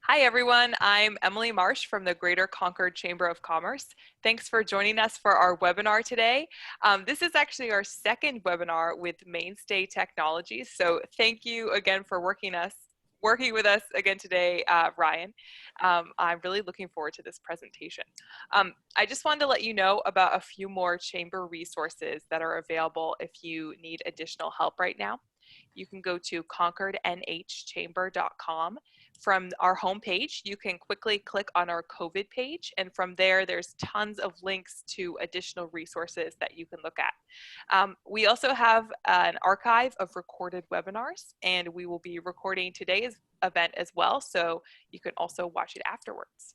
Hi, everyone. I'm Emily Marsh from the Greater Concord Chamber of Commerce. Thanks for joining us for our webinar today. This is actually our second webinar with Mainstay Technologies. So thank you again for working with us again today, Ryan. I'm really looking forward to this presentation. I just wanted to let you know about a few more chamber resources that are available if you need additional help right now. You can go to concordnhchamber.com. From our homepage, you can quickly click on our COVID page, and from there, there's tons of links to additional resources that you can look at. We also have an archive of recorded webinars, and we will be recording today's event as well, so you can also watch it afterwards.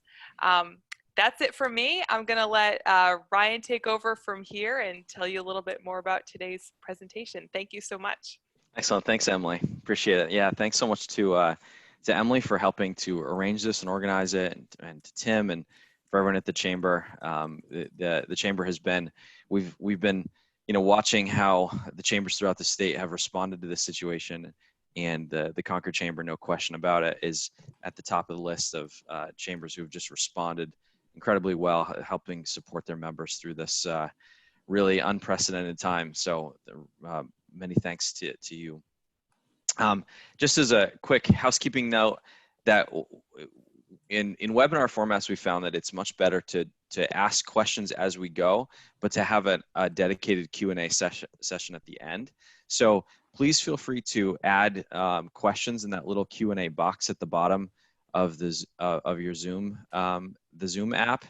That's it for me. I'm going to let Ryan take over from here and tell you a little bit more about today's presentation. Thank you so much. Excellent. Thanks, Emily. Appreciate it. Yeah, thanks so much to Emily for helping to arrange this and organize it, and to Tim and for everyone at the chamber. The chamber has been, we've been, watching how the chambers throughout the state have responded to this situation, and the Concord Chamber, no question about it, is at the top of the list of chambers who have just responded incredibly well, helping support their members through this really unprecedented time. So many thanks to you. Just as a quick housekeeping note, that in webinar formats, we found that it's much better to ask questions as we go, but to have a dedicated Q&A session at the end. So please feel free to add questions in that little Q&A box at the bottom of your Zoom, the Zoom app,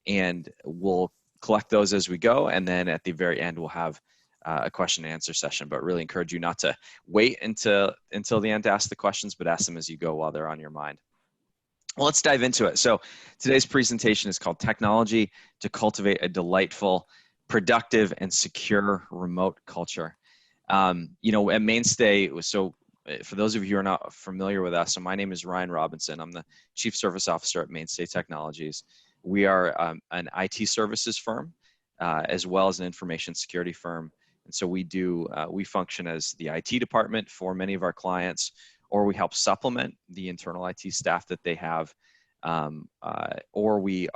and we'll collect those as we go, and then at the very end we'll have a question and answer session. But really encourage you not to wait until the end to ask the questions, but ask them as you go while they're on your mind. Well, let's dive into it. So today's presentation is called Technology to Cultivate a Delightful, Productive, and Secure Remote Culture. At Mainstay, so for those of you who are not familiar with us, so my name is Ryan Robinson. I'm the Chief Service Officer at Mainstay Technologies. We are an IT services firm, as well as an information security firm. And so we function as the IT department for many of our clients, or we help supplement the internal IT staff that they have, or we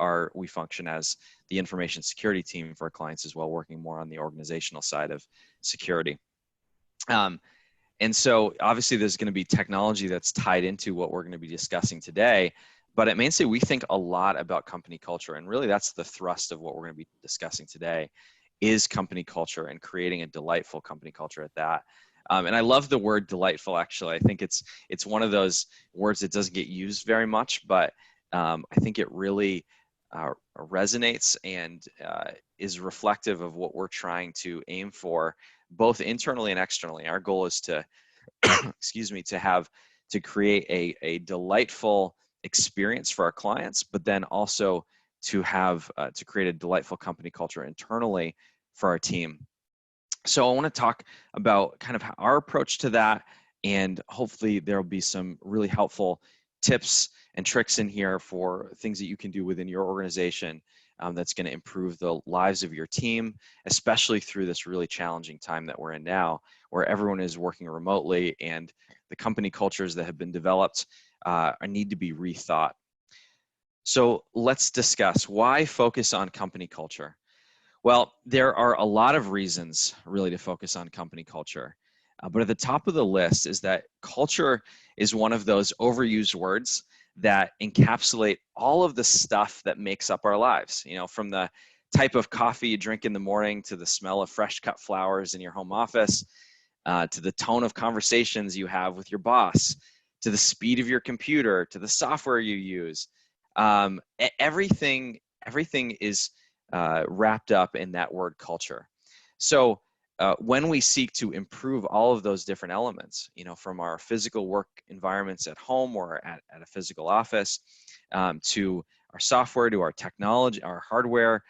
function as the information security team for our clients as well, working more on the organizational side of security. And so obviously there's going to be technology that's tied into what we're going to be discussing today. But at Mainstay, we think a lot about company culture, and really that's the thrust of what we're going to be discussing today, is company culture and creating a delightful company culture at that. And I love the word delightful, actually. I think it's one of those words that doesn't get used very much, but I think it really resonates and is reflective of what we're trying to aim for, both internally and externally. Our goal is to, to create a delightful experience for our clients, but then also to create a delightful company culture internally for our team. So I want to talk about kind of our approach to that, and hopefully there'll be some really helpful tips and tricks in here for things that you can do within your organization that's going to improve the lives of your team, especially through this really challenging time that we're in now, where everyone is working remotely and the company cultures that have been developed need to be rethought. So let's discuss why focus on company culture. Well, there are a lot of reasons really to focus on company culture, but at the top of the list is that culture is one of those overused words that encapsulate all of the stuff that makes up our lives, from the type of coffee you drink in the morning to the smell of fresh cut flowers in your home office, to the tone of conversations you have with your boss, to the speed of your computer, to the software you use. Everything is wrapped up in that word culture. So when we seek to improve all of those different elements, from our physical work environments at home or at a physical office, to our software, to our technology, our hardware,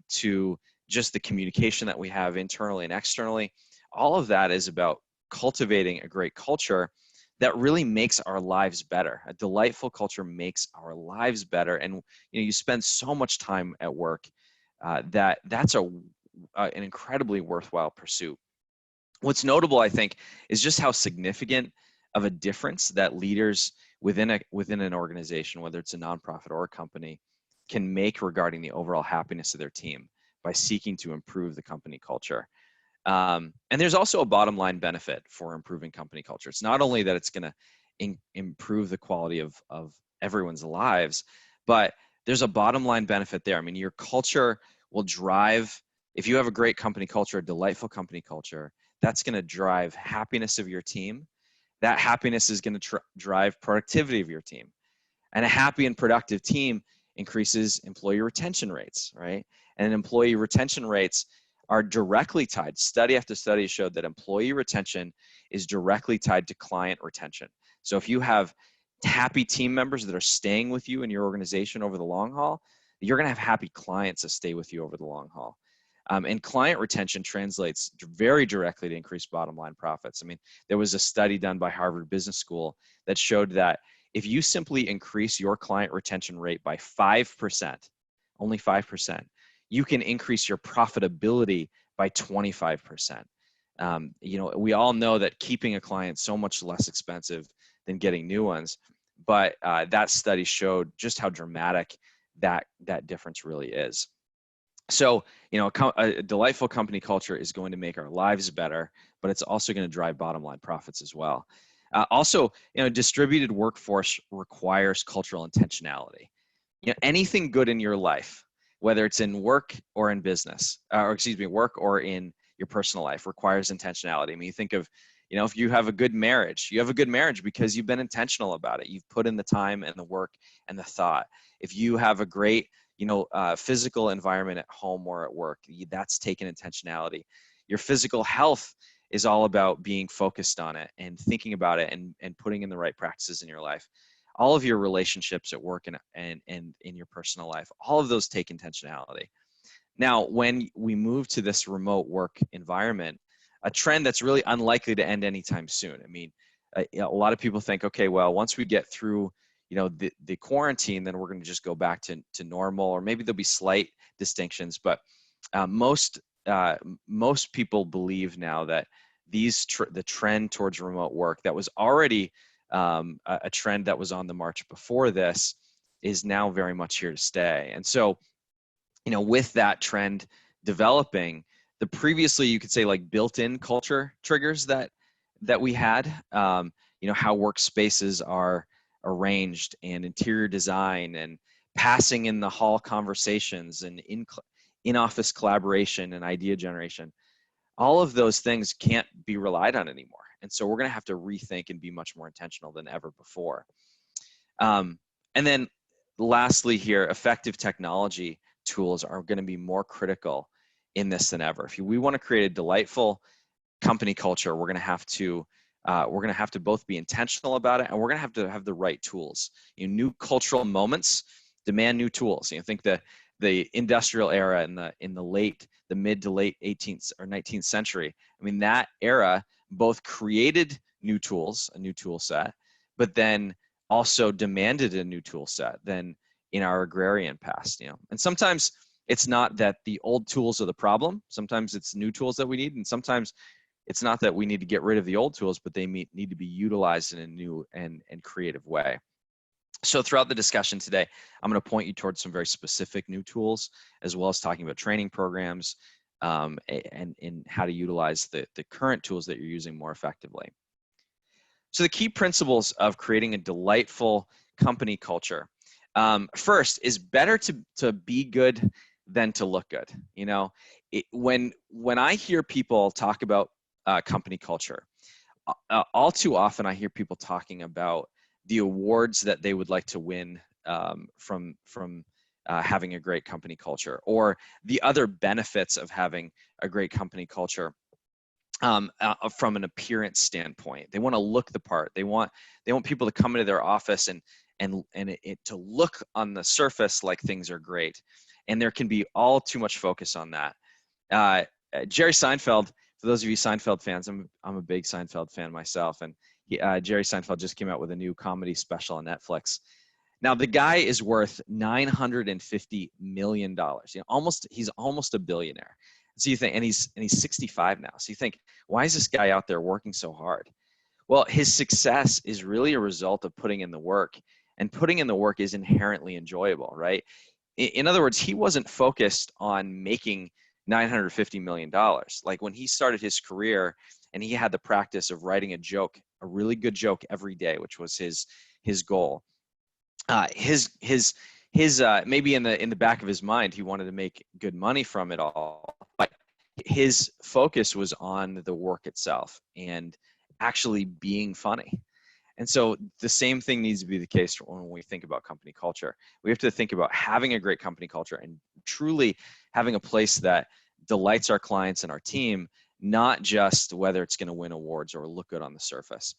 to just the communication that we have internally and externally, all of that is about cultivating a great culture that really makes our lives better. A delightful culture makes our lives better. And you spend so much time at work that's an incredibly worthwhile pursuit. What's notable, I think, is just how significant of a difference that leaders within an organization, whether it's a nonprofit or a company, can make regarding the overall happiness of their team by seeking to improve the company culture. And there's also a bottom line benefit for improving company culture. It's not only that it's going to improve the quality of everyone's lives, but there's a bottom line benefit there. I mean, your culture will drive, if you have a great company culture, a delightful company culture, that's going to drive happiness of your team. That happiness is going to drive productivity of your team. And a happy and productive team increases employee retention rates, right? And employee retention rates are directly tied. Study after study showed that employee retention is directly tied to client retention. So if you have happy team members that are staying with you in your organization over the long haul, you're going to have happy clients that stay with you over the long haul. And client retention translates very directly to increased bottom line profits. I mean, there was a study done by Harvard Business School that showed that if you simply increase your client retention rate by 5%, only 5%, you can increase your profitability by 25%. You know, we all know that keeping a client is so much less expensive than getting new ones, but that study showed just how dramatic that difference really is. So, you know, a delightful company culture is going to make our lives better, but it's also going to drive bottom line profits as well. Also, you know, distributed workforce requires cultural intentionality. You know, anything good in your life, whether it's in work or in business, or excuse me, work or in your personal life, requires intentionality. I mean, you think of, you know, if you have a good marriage, you have a good marriage because you've been intentional about it. You've put in the time and the work and the thought. If you have a great, you know, physical environment at home or at work, that's taken intentionality. Your physical health is all about being focused on it and thinking about it and putting in the right practices in your life. All of your relationships at work and in your personal life, all of those take intentionality. Now, when we move to this remote work environment, a trend that's really unlikely to end anytime soon. I mean, a lot of people think, okay, well, once we get through, you know, the quarantine, then we're going to just go back to normal, or maybe there'll be slight distinctions. But most people believe now that the trend towards remote work that was already a trend that was on the march before this is now very much here to stay. And so, you know, with that trend developing, the previously, you could say, like built-in culture triggers that we had, you know, how workspaces are arranged and interior design and passing in the hall conversations and in-office collaboration and idea generation, all of those things can't be relied on anymore. And so we're going to have to rethink and be much more intentional than ever before. And then lastly here, effective technology tools are going to be more critical in this than ever. If we want to create a delightful company culture, we're going to have to both be intentional about it, and we're going to have the right tools. You know, new cultural moments demand new tools. You know, think the industrial era in the mid to late 18th or 19th century. I mean, that era both created new tools, a new tool set, but then also demanded a new tool set than in our agrarian past. You know, and sometimes it's not that the old tools are the problem. Sometimes it's new tools that we need, and sometimes it's not that we need to get rid of the old tools, but they need to be utilized in a new and creative way. So throughout the discussion today, I'm going to point you towards some very specific new tools, as well as talking about training programs and how to utilize the current tools that you're using more effectively. So the key principles of creating a delightful company culture. First is better to be good than to look good. You know, when I hear people talk about company culture, all too often I hear people talking about the awards that they would like to win from having a great company culture, or the other benefits of having a great company culture from an appearance standpoint. They want to look the part. They want people to come into their office and it to look on the surface like things are great. And there can be all too much focus on that. Jerry Seinfeld, for those of you Seinfeld fans, I'm a big Seinfeld fan myself, and Jerry Seinfeld just came out with a new comedy special on Netflix. Now the guy is worth $950 million. You know, he's almost a billionaire. So you think, and he's 65 now. So you think, why is this guy out there working so hard? Well, his success is really a result of putting in the work, and putting in the work is inherently enjoyable, right? In other words, he wasn't focused on making $950 million. Like when he started his career and he had the practice of writing a joke, a really good joke every day, which was his goal. His maybe in the back of his mind, he wanted to make good money from it all, but his focus was on the work itself and actually being funny. And so the same thing needs to be the case when we think about company culture. We have to think about having a great company culture and truly having a place that delights our clients and our team, not just whether it's going to win awards or look good on the surface.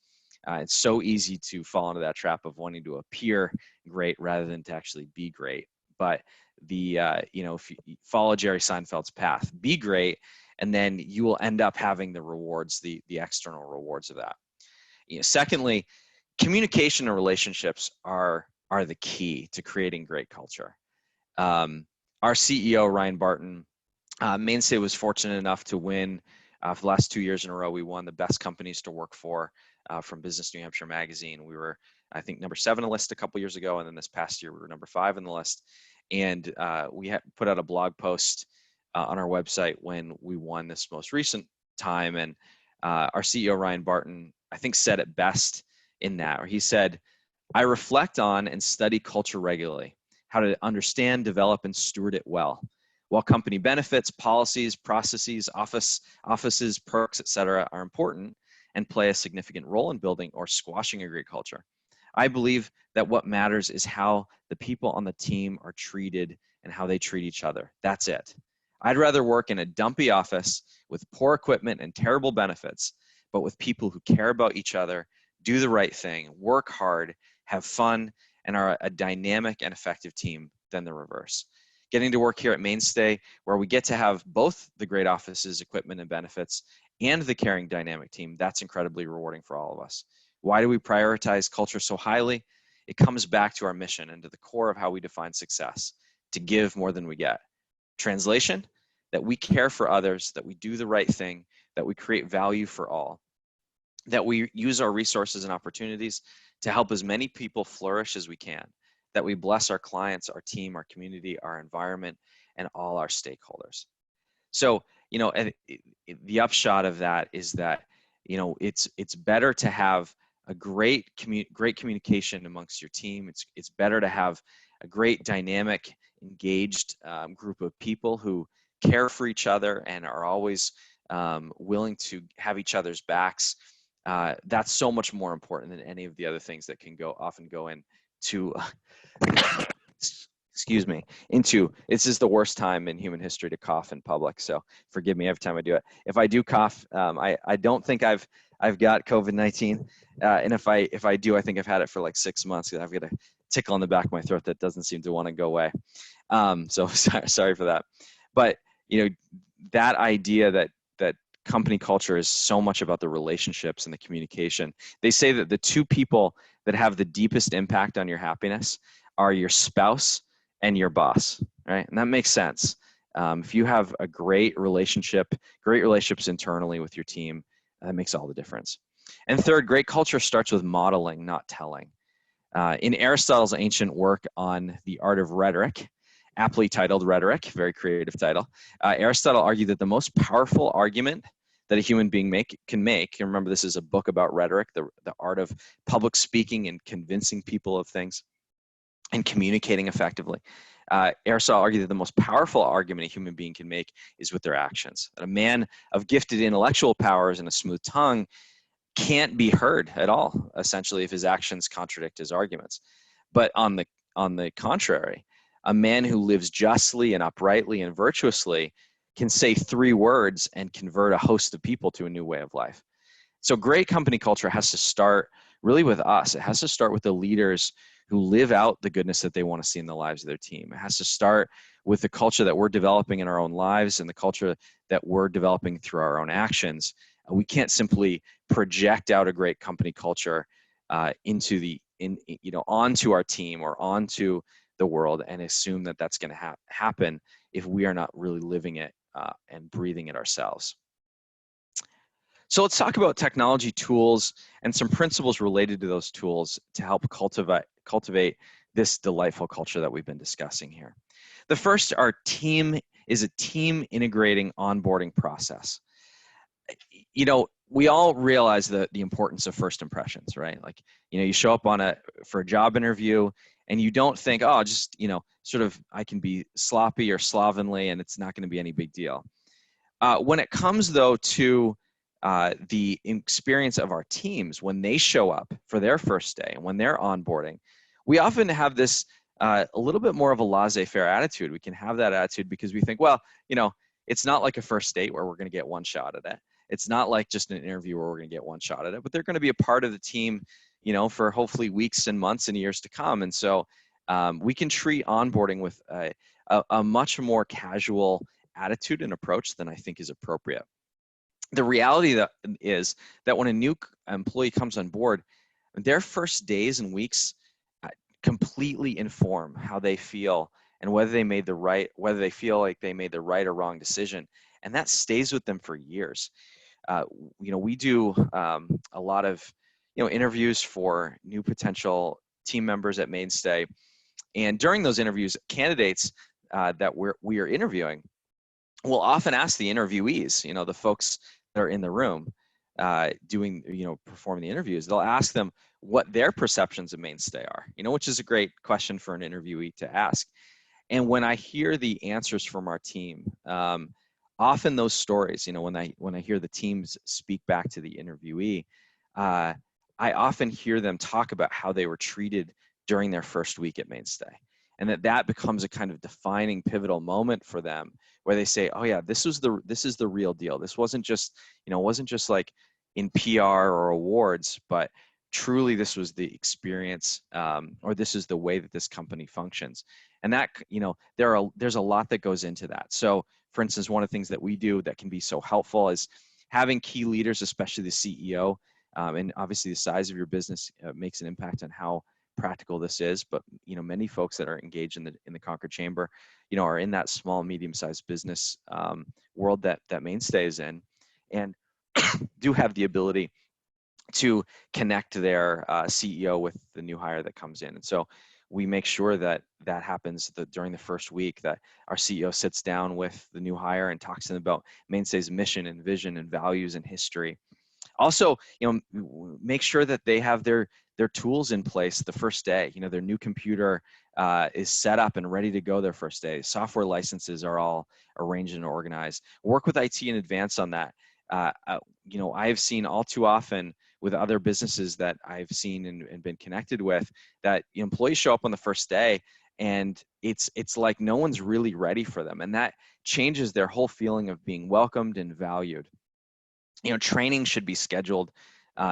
It's so easy to fall into that trap of wanting to appear great rather than to actually be great. But if you follow Jerry Seinfeld's path, be great, and then you will end up having the rewards, the external rewards of that. Secondly, communication and relationships are the key to creating great culture. Our CEO, Ryan Barton, Mainstay was fortunate enough to win for the last 2 years in a row. We won the best companies to work for from Business New Hampshire magazine. We were, I think, number 7 on the list a couple years ago, and then this past year we were number 5 on the list. And we put out a blog post on our website when we won this most recent time, and our CEO Ryan Barton, I think, said it best in that, where he said, "I reflect on and study culture regularly, how to understand, develop, and steward it well. While company benefits, policies, processes, offices, perks, etc., are important and play a significant role in building or squashing a great culture, I believe that what matters is how the people on the team are treated and how they treat each other. That's it. I'd rather work in a dumpy office with poor equipment and terrible benefits, but with people who care about each other, do the right thing, work hard, have fun, and are a dynamic and effective team than the reverse." Getting to work here at Mainstay, where we get to have both the great offices, equipment, and benefits, and the caring, dynamic team, that's incredibly rewarding for all of us. Why do we prioritize culture so highly? It comes back to our mission and to the core of how we define success: to give more than we get. Translation: that we care for others, that we do the right thing, that we create value for all, that we use our resources and opportunities to help as many people flourish as we can, that we bless our clients, our team, our community, our environment, and all our stakeholders. So, the upshot of that is that, it's better to have a great communication amongst your team. It's better to have a great, dynamic, engaged group of people who care for each other and are always willing to have each other's backs. That's so much more important than any of the other things that can often go into excuse me, this is the worst time in human history to cough in public, so forgive me every time I do it. If I do cough, I don't think I've got COVID-19, and if I do, I think I've had it for like 6 months, because I've got a tickle in the back of my throat that doesn't seem to want to go away. So sorry for that. But that idea that company culture is so much about the relationships and the communication. They say that the 2 people that have the deepest impact on your happiness are your spouse and your boss, right? And that makes sense. If you have a great relationships internally with your team, that makes all the difference. And third, great culture starts with modeling, not telling. In Aristotle's ancient work on the art of rhetoric, aptly titled Rhetoric, very creative title, Aristotle argued that the most powerful argument that a human being can make, and remember this is a book about rhetoric, the art of public speaking and convincing people of things and communicating effectively. Aristotle argued that the most powerful argument a human being can make is with their actions. That a man of gifted intellectual powers and a smooth tongue can't be heard at all, essentially, if his actions contradict his arguments. But on the contrary, a man who lives justly and uprightly and virtuously can say 3 words and convert a host of people to a new way of life. So great company culture has to start really with us. It has to start with the leaders who live out the goodness that they want to see in the lives of their team. It has to start with the culture that we're developing in our own lives and the culture that we're developing through our own actions. We can't simply project out a great company culture onto our team or onto the world and assume that that's going to happen if we are not really living it and breathing it ourselves. So let's talk about technology tools and some principles related to those tools to help cultivate this delightful culture that we've been discussing here. The first is a team integrating onboarding process. We all realize the importance of first impressions, right? Like, you show up for a job interview and you don't think, oh, just, sort of, I can be sloppy or slovenly and it's not going to be any big deal. When it comes, though, to the experience of our teams, when they show up for their first day and when they're onboarding, we often have this a little bit more of a laissez-faire attitude. We can have that attitude because we think, well, it's not like a first date where we're going to get one shot at it. It's not like just an interview where we're going to get one shot at it, but they're going to be a part of the team, for hopefully weeks and months and years to come. And so we can treat onboarding with a much more casual attitude and approach than I think is appropriate. The reality is that when a new employee comes on board, their first days and weeks completely inform how they feel and whether they feel like they made the right or wrong decision, and that stays with them for years. We do a lot of interviews for new potential team members at Mainstay, and during those interviews, candidates that we are interviewing will often ask the interviewees, the folks that are in the room performing the interviews, they'll ask them what their perceptions of Mainstay are, which is a great question for an interviewee to ask. And when I hear the answers from our team, often those stories, when I hear the teams speak back to the interviewee, I often hear them talk about how they were treated during their first week at Mainstay, and that becomes a kind of defining, pivotal moment for them, where they say, "Oh yeah, this is the real deal. This wasn't just like in PR or awards, but truly this was the experience, or this is the way that this company functions." And that, there's a lot that goes into that. So, for instance, one of the things that we do that can be so helpful is having key leaders, especially the CEO, and obviously the size of your business makes an impact on how practical this is, but many folks that are engaged in the Concord Chamber are in that small, medium-sized business world that Mainstay is in, and do have the ability to connect their CEO with the new hire that comes in. And so we make sure that happens during the first week, that our CEO sits down with the new hire and talks to them about Mainstay's mission and vision and values and history. Also, make sure that they have their tools in place the first day. Their new computer is set up and ready to go their first day. Software licenses are all arranged and organized. Work with IT in advance on that. I have seen all too often with other businesses that I've seen and been connected with, that employees show up on the first day and it's like no one's really ready for them, and that changes their whole feeling of being welcomed and valued. Training should be scheduled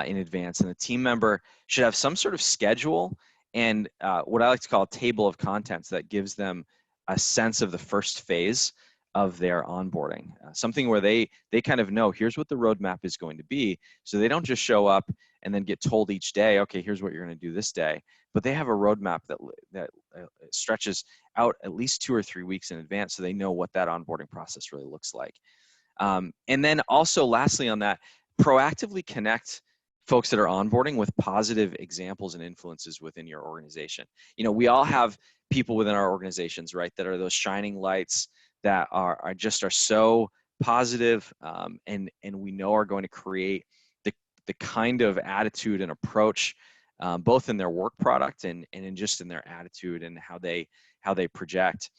in advance, and the team member should have some sort of schedule and what I like to call a table of contents that gives them a sense of the first phase of their onboarding, something where they kind of know, here's what the roadmap is going to be, so they don't just show up and then get told each day, okay, here's what you're going to do this day, but they have a roadmap that stretches out at least 2 or 3 weeks in advance, so they know what that onboarding process really looks like. And then also, lastly on that, proactively connect folks that are onboarding with positive examples and influences within your organization. We all have people within our organizations, right, that are those shining lights that are so positive, and we know are going to create the kind of attitude and approach, both in their work product and just in their attitude and how they project.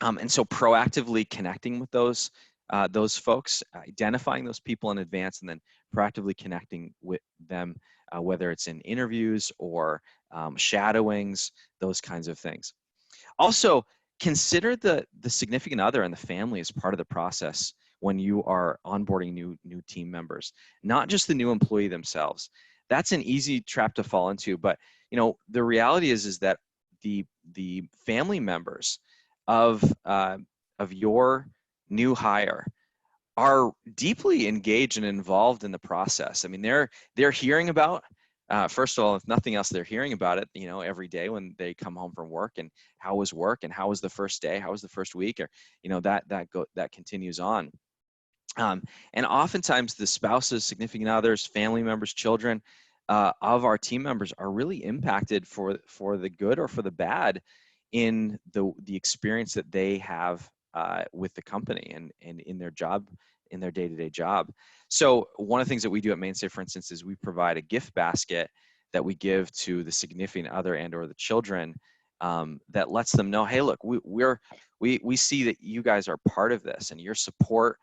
And so proactively connecting with those folks, identifying those people in advance, and then proactively connecting with them, whether it's in interviews or shadowings, those kinds of things. Also, consider the significant other and the family as part of the process when you are onboarding new team members, not just the new employee themselves. That's an easy trap to fall into, but the reality is that the family members of your new hire are deeply engaged and involved in the process. I mean, they're hearing about, first of all, if nothing else, they're hearing about it, every day when they come home from work, and how was work, and how was the first day, how was the first week, or that continues on. And oftentimes the spouses, significant others, family members, children of our team members are really impacted for the good or for the bad in the experience that they have with the company and in their job, in their day-to-day job. So one of the things that we do at Mainstay, for instance, is we provide a gift basket that we give to the significant other and or the children that lets them know, hey, look, we see that you guys are part of this, and your support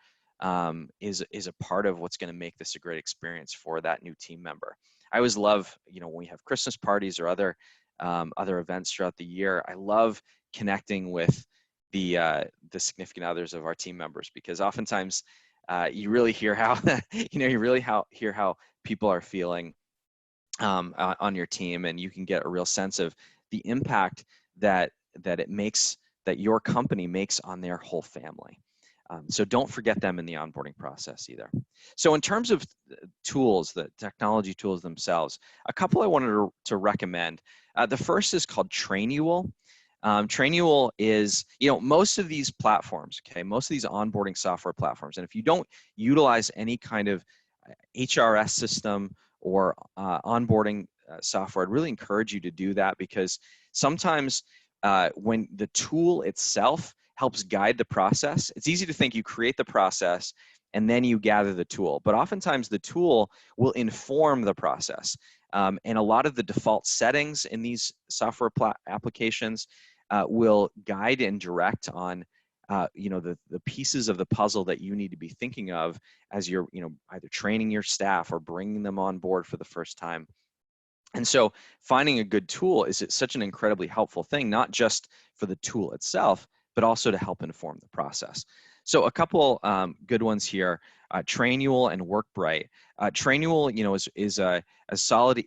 is a part of what's going to make this a great experience for that new team member. I always love, when we have Christmas parties or other events throughout the year, I love connecting with the significant others of our team members, because oftentimes you really hear how hear how people are feeling on your team, and you can get a real sense of the impact that it makes, that your company makes on their whole family. So don't forget them in the onboarding process either. So in terms of tools, the technology tools themselves, a couple I wanted to recommend. The first is called Trainual. Trainual is, most of these platforms, okay, most of these onboarding software platforms, and if you don't utilize any kind of HRS system or onboarding software, I'd really encourage you to do that, because sometimes when the tool itself helps guide the process, it's easy to think you create the process and then you gather the tool, but oftentimes the tool will inform the process. And a lot of the default settings in these software applications will guide and direct on the pieces of the puzzle that you need to be thinking of as you're either training your staff or bringing them on board for the first time. And so finding a good tool is such an incredibly helpful thing, not just for the tool itself, but also to help inform the process. So a couple good ones here, Trainual and WorkBright. Trainual, is a solid,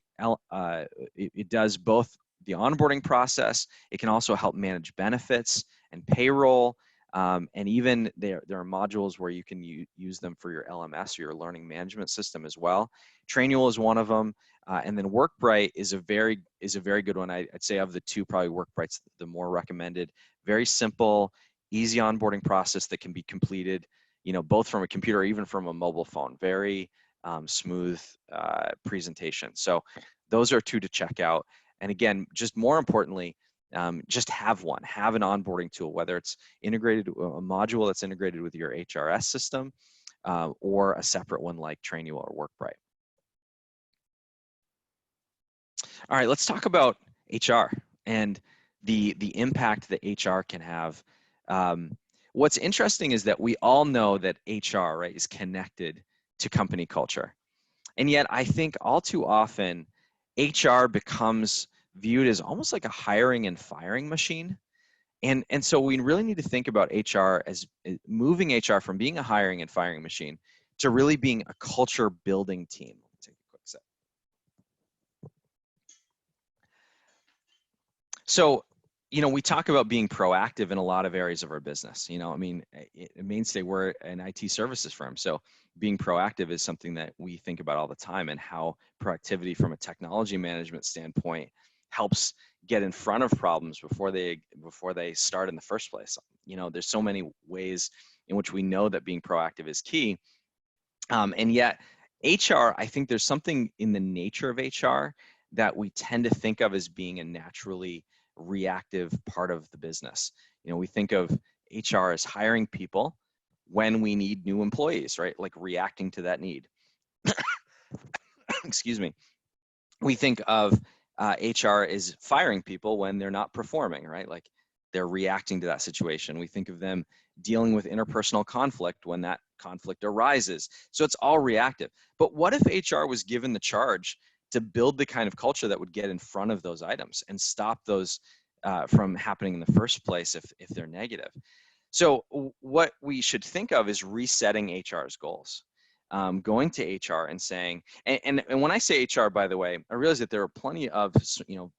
it does both the onboarding process. It can also help manage benefits and payroll. And even there are modules where you can use them for your LMS or your learning management system as well. Trainual is one of them. And then WorkBright is a very good one. I'd say of the two, probably WorkBright's the more recommended. Very simple, easy onboarding process that can be completed, both from a computer or even from a mobile phone. Very smooth presentation. So those are two to check out. And again, just more importantly, just have an onboarding tool, whether it's integrated, a module that's integrated with your HRS system, or a separate one like Trainual or WorkBright. All right, let's talk about HR and the impact that HR can have. What's interesting is that we all know that HR, right, is connected to company culture. And yet I think all too often HR becomes viewed as almost like a hiring and firing machine. And so we really need to think about HR as moving HR from being a hiring and firing machine to really being a culture building team. Take a quick sec. So, we talk about being proactive in a lot of areas of our business. At Mainstay, we're an IT services firm. So being proactive is something that we think about all the time, and how proactivity from a technology management standpoint helps get in front of problems before they start in the first place. There's so many ways in which we know that being proactive is key. And yet HR, I think there's something in the nature of HR that we tend to think of as being a naturally reactive part of the business. We think of HR as hiring people when we need new employees, right? Like reacting to that need. Excuse me. We think of HR as firing people when they're not performing, right? Like they're reacting to that situation. We think of them dealing with interpersonal conflict when that conflict arises. So it's all reactive. But what if HR was given the charge to build the kind of culture that would get in front of those items and stop those from happening in the first place if they're negative? So what we should think of is resetting HR's goals. Going to HR and saying, and when I say HR, by the way, I realize that there are plenty of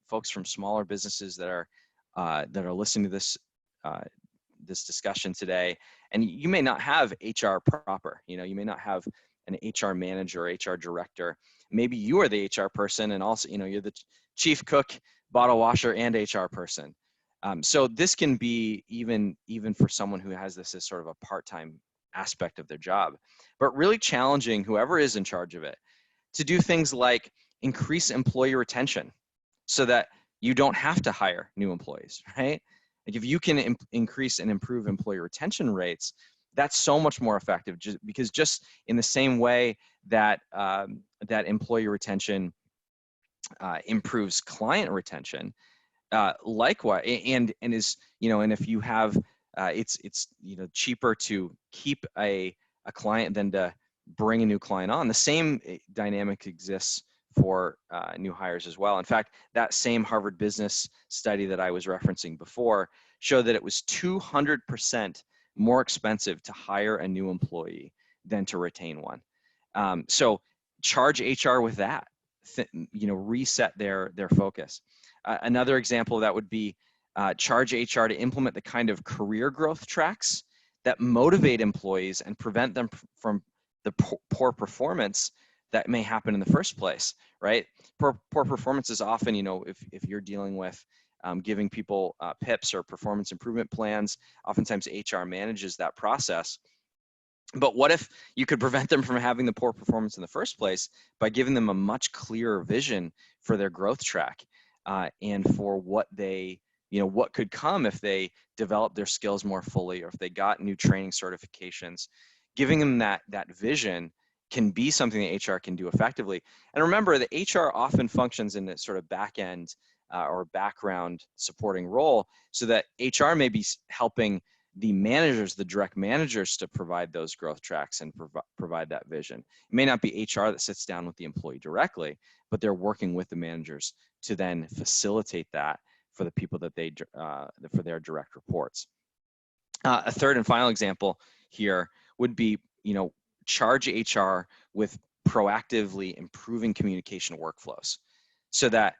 folks from smaller businesses that are listening to this this discussion today, and you may not have HR proper. You may not have an HR manager or HR director. Maybe you are the HR person, and also you're the chief cook, bottle washer, and HR person. So this can be even for someone who has this as sort of a part-time aspect of their job, but really challenging whoever is in charge of it to do things like increase employee retention so that you don't have to hire new employees, right? Like if you can increase and improve employee retention rates, that's so much more effective, because just in the same way that that employee retention improves client retention, likewise, and is, and if you have, it's cheaper to keep a client than to bring a new client on. The same dynamic exists for new hires as well. In fact, that same Harvard Business study that I was referencing before showed that it was 200% more expensive to hire a new employee than to retain one. So charge HR with that. Reset their focus. Another example of that would be charge HR to implement the kind of career growth tracks that motivate employees and prevent them from the poor performance that may happen in the first place, right? Poor performance is often, if you're dealing with giving people PIPs or performance improvement plans, oftentimes HR manages that process. But what if you could prevent them from having the poor performance in the first place by giving them a much clearer vision for their growth track and for what they, what could come if they develop their skills more fully, or if they got new training certifications. Giving them that vision can be something that HR can do effectively. And remember that HR often functions in this sort of back end or background supporting role, so that HR may be helping the managers, the direct managers, to provide those growth tracks and provide that vision. It may not be HR that sits down with the employee directly, but they're working with the managers to then facilitate that for the people that they, for their direct reports. A third and final example here would be, charge HR with proactively improving communication workflows, so that,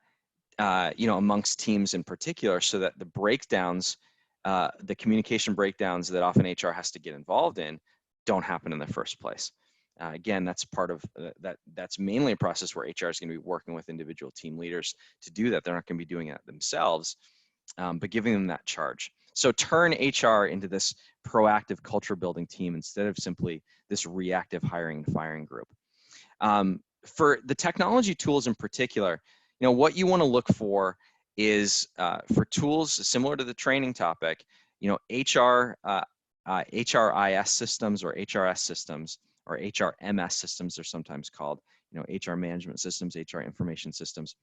amongst teams in particular, so that the breakdowns, the communication breakdowns that often HR has to get involved in don't happen in the first place. Again, that's part of that's mainly a process where HR is going to be working with individual team leaders to do that. They're not going to be doing it themselves, but giving them that charge. So turn HR into this proactive culture building team instead of simply this reactive hiring and firing group. For the technology tools in particular, what you want to look for is for tools similar to the training topic, HR, HRIS systems or HRS systems, or HRMS systems are sometimes called, HR management systems, HR information systems.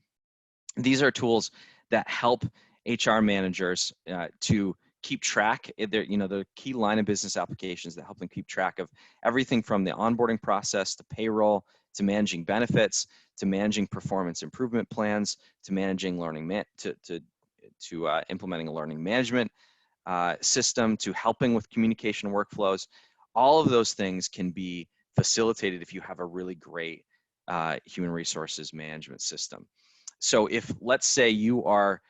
These are tools that help HR managers to keep track. They're, the key line of business applications that help them keep track of everything from the onboarding process to payroll, to managing benefits, to managing performance improvement plans, to managing learning, to implementing a learning management system, to helping with communication workflows. All of those things can be facilitated if you have a really great human resources management system. So if, let's say, you are,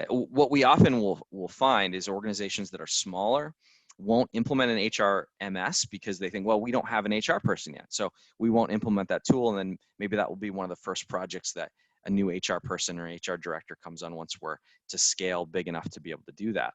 what we often will find is organizations that are smaller won't implement an HRMS because they think, well, we don't have an HR person yet, so we won't implement that tool, and then maybe that will be one of the first projects that a new HR person or HR director comes on once we're to scale big enough to be able to do that.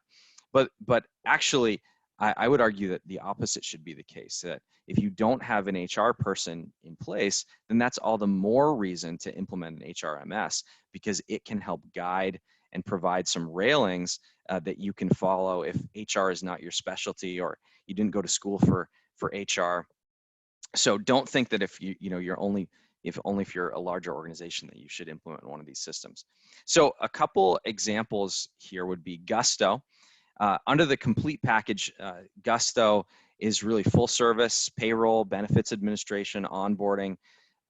But actually, I would argue that the opposite should be the case, that if you don't have an HR person in place, then that's all the more reason to implement an HRMS, because it can help guide and provide some railings that you can follow if HR is not your specialty or you didn't go to school for HR. So don't think that if you're only if you're a larger organization that you should implement one of these systems. So a couple examples here would be Gusto. Under the complete package, Gusto is really full service payroll, benefits administration, onboarding,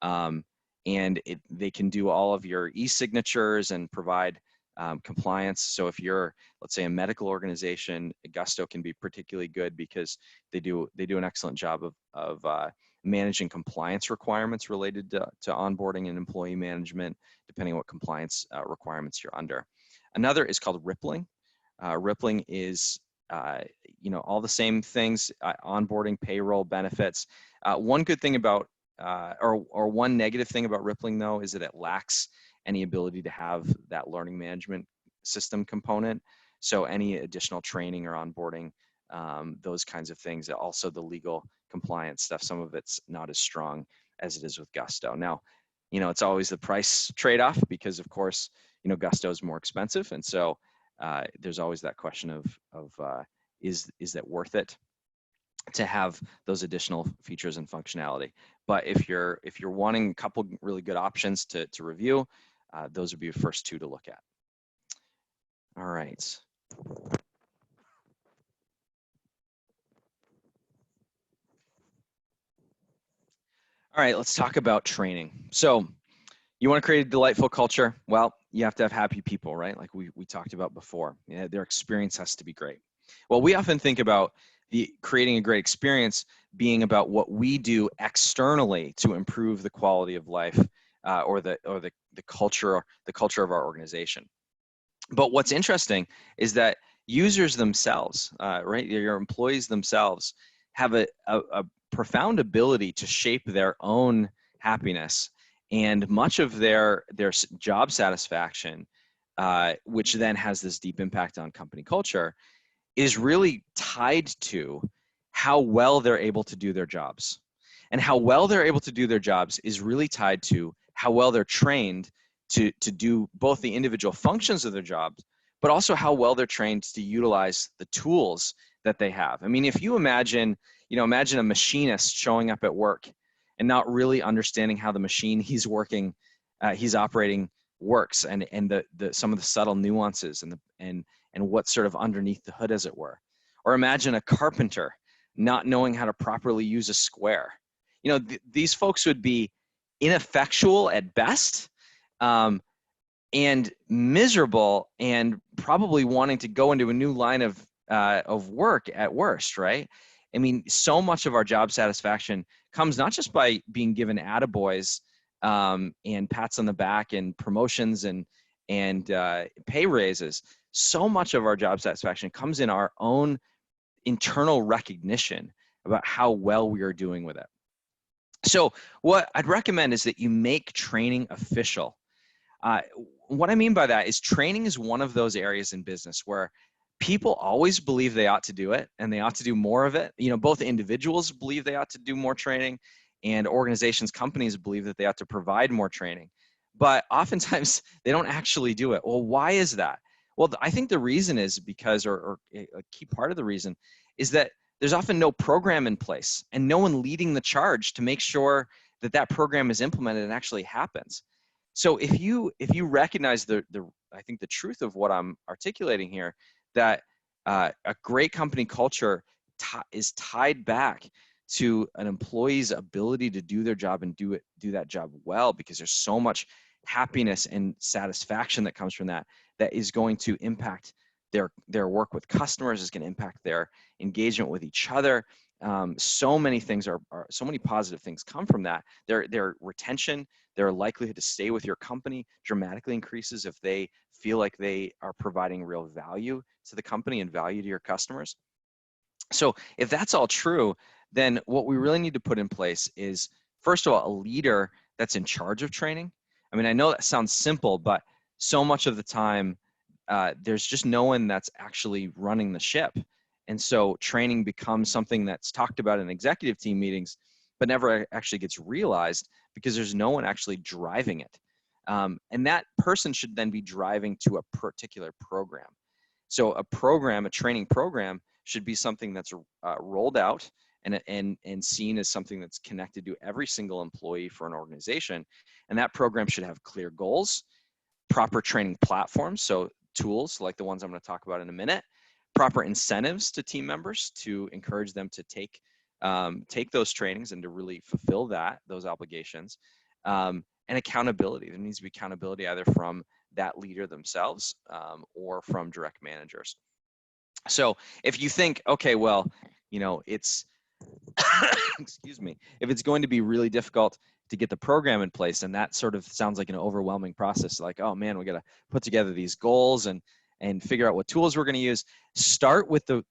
and they can do all of your e-signatures and provide compliance. So if you're, let's say, a medical organization, Gusto can be particularly good because they do an excellent job of managing compliance requirements related to onboarding and employee management, depending on what compliance requirements you're under. Another is called Rippling. Rippling is, all the same things, onboarding, payroll, benefits. One good thing about, or one negative thing about Rippling, though, is that it lacks any ability to have that learning management system component. So any additional training or onboarding those kinds of things. Also the legal compliance stuff, some of it's not as strong as it is with Gusto. Now, it's always the price trade-off because of course, Gusto is more expensive. And so there's always that question of is that worth it to have those additional features and functionality? But if you're wanting a couple really good options to review, those would be the first two to look at. All right. All right, let's talk about training. So you want to create a delightful culture? Well, you have to have happy people, right? Like we talked about before. Their experience has to be great. Well, we often think about creating a great experience being about what we do externally to improve the quality of life or the culture of our organization. But what's interesting is that users themselves, right, your employees themselves, have a profound ability to shape their own happiness and much of their job satisfaction, which then has this deep impact on company culture, is really tied to how well they're able to do their jobs. And how well they're able to do their jobs is really tied to how well they're trained to do both the individual functions of their jobs, but also how well they're trained to utilize the tools that they have. I mean, if you imagine a machinist showing up at work and not really understanding how the machine he's operating works, and some of the subtle nuances and what's sort of underneath the hood, as it were. Or imagine a carpenter not knowing how to properly use a square. These folks would be ineffectual at best, and miserable, and probably wanting to go into a new line of work at worst, right? I mean, so much of our job satisfaction comes not just by being given attaboys and pats on the back and promotions and pay raises. So much of our job satisfaction comes in our own internal recognition about how well we are doing with it. So what I'd recommend is that you make training official. What I mean by that is training is one of those areas in business where people always believe they ought to do it and they ought to do more of it. Both individuals believe they ought to do more training, and organizations, companies believe that they ought to provide more training. But oftentimes they don't actually do it. Well, why is that? Well, I think the reason is because, or a key part of the reason is that there's often no program in place and no one leading the charge to make sure that that program is implemented and actually happens. So if you recognize I think the truth of what I'm articulating here, that a great company culture is tied back to an employee's ability to do their job and do that job well, because there's so much happiness and satisfaction that comes from that is going to impact their work with customers, is going to impact their engagement with each other. So many things so many positive things come from that. Their retention, their likelihood to stay with your company dramatically increases if they feel like they are providing real value to the company and value to your customers. So if that's all true, then what we really need to put in place is, first of all, a leader that's in charge of training. I mean, I know that sounds simple, but so much of the time, there's just no one that's actually running the ship. And so training becomes something that's talked about in executive team meetings, but never actually gets realized because there's no one actually driving it. And that person should then be driving to a particular program. So a training program, should be something that's rolled out and seen as something that's connected to every single employee for an organization. And that program should have clear goals, proper training platforms, so tools like the ones I'm going to talk about in a minute, proper incentives to team members to encourage them to take those trainings and to really fulfill those obligations, and accountability. There needs to be accountability either from that leader themselves or from direct managers. So if you think, okay, well, it's, excuse me, if it's going to be really difficult to get the program in place, and that sort of sounds like an overwhelming process, like, oh man, we got to put together these goals and figure out what tools we're going to use. Start with the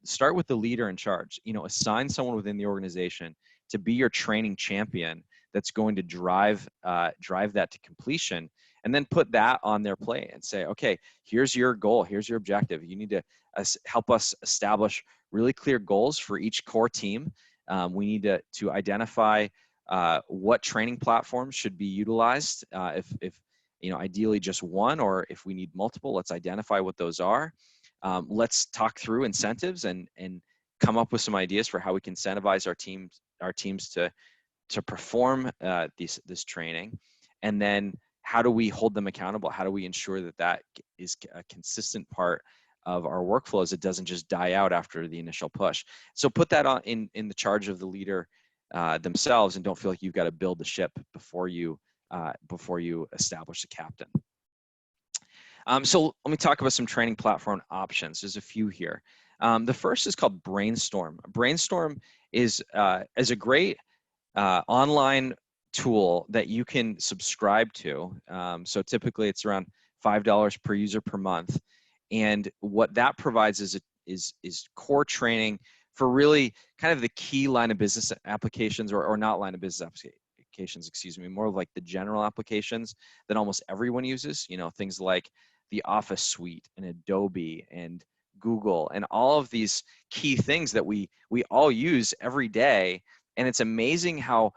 leader in charge. Assign someone within the organization to be your training champion that's going to drive that to completion, and then put that on their plate and say, okay, here's your goal, here's your objective. You need to help us establish really clear goals for each core team. We need to identify what training platforms should be utilized. If ideally just one, or if we need multiple, let's identify what those are. Let's talk through incentives and come up with some ideas for how we can incentivize our teams to perform this training. And then how do we hold them accountable? How do we ensure that that is a consistent part of our workflows? It doesn't just die out after the initial push. So put that on in the charge of the leader themselves, and don't feel like you've got to build the ship before you establish a captain. So let me talk about some training platform options. There's a few here. The first is called Brainstorm. Brainstorm is a great online tool that you can subscribe to. So typically it's around $5 per user per month. And what that provides is core training for really kind of the key line of business applications, or not line of business applications, excuse me, more of like the general applications that almost everyone uses, things like the Office suite and Adobe and Google and all of these key things that we all use every day. And it's amazing how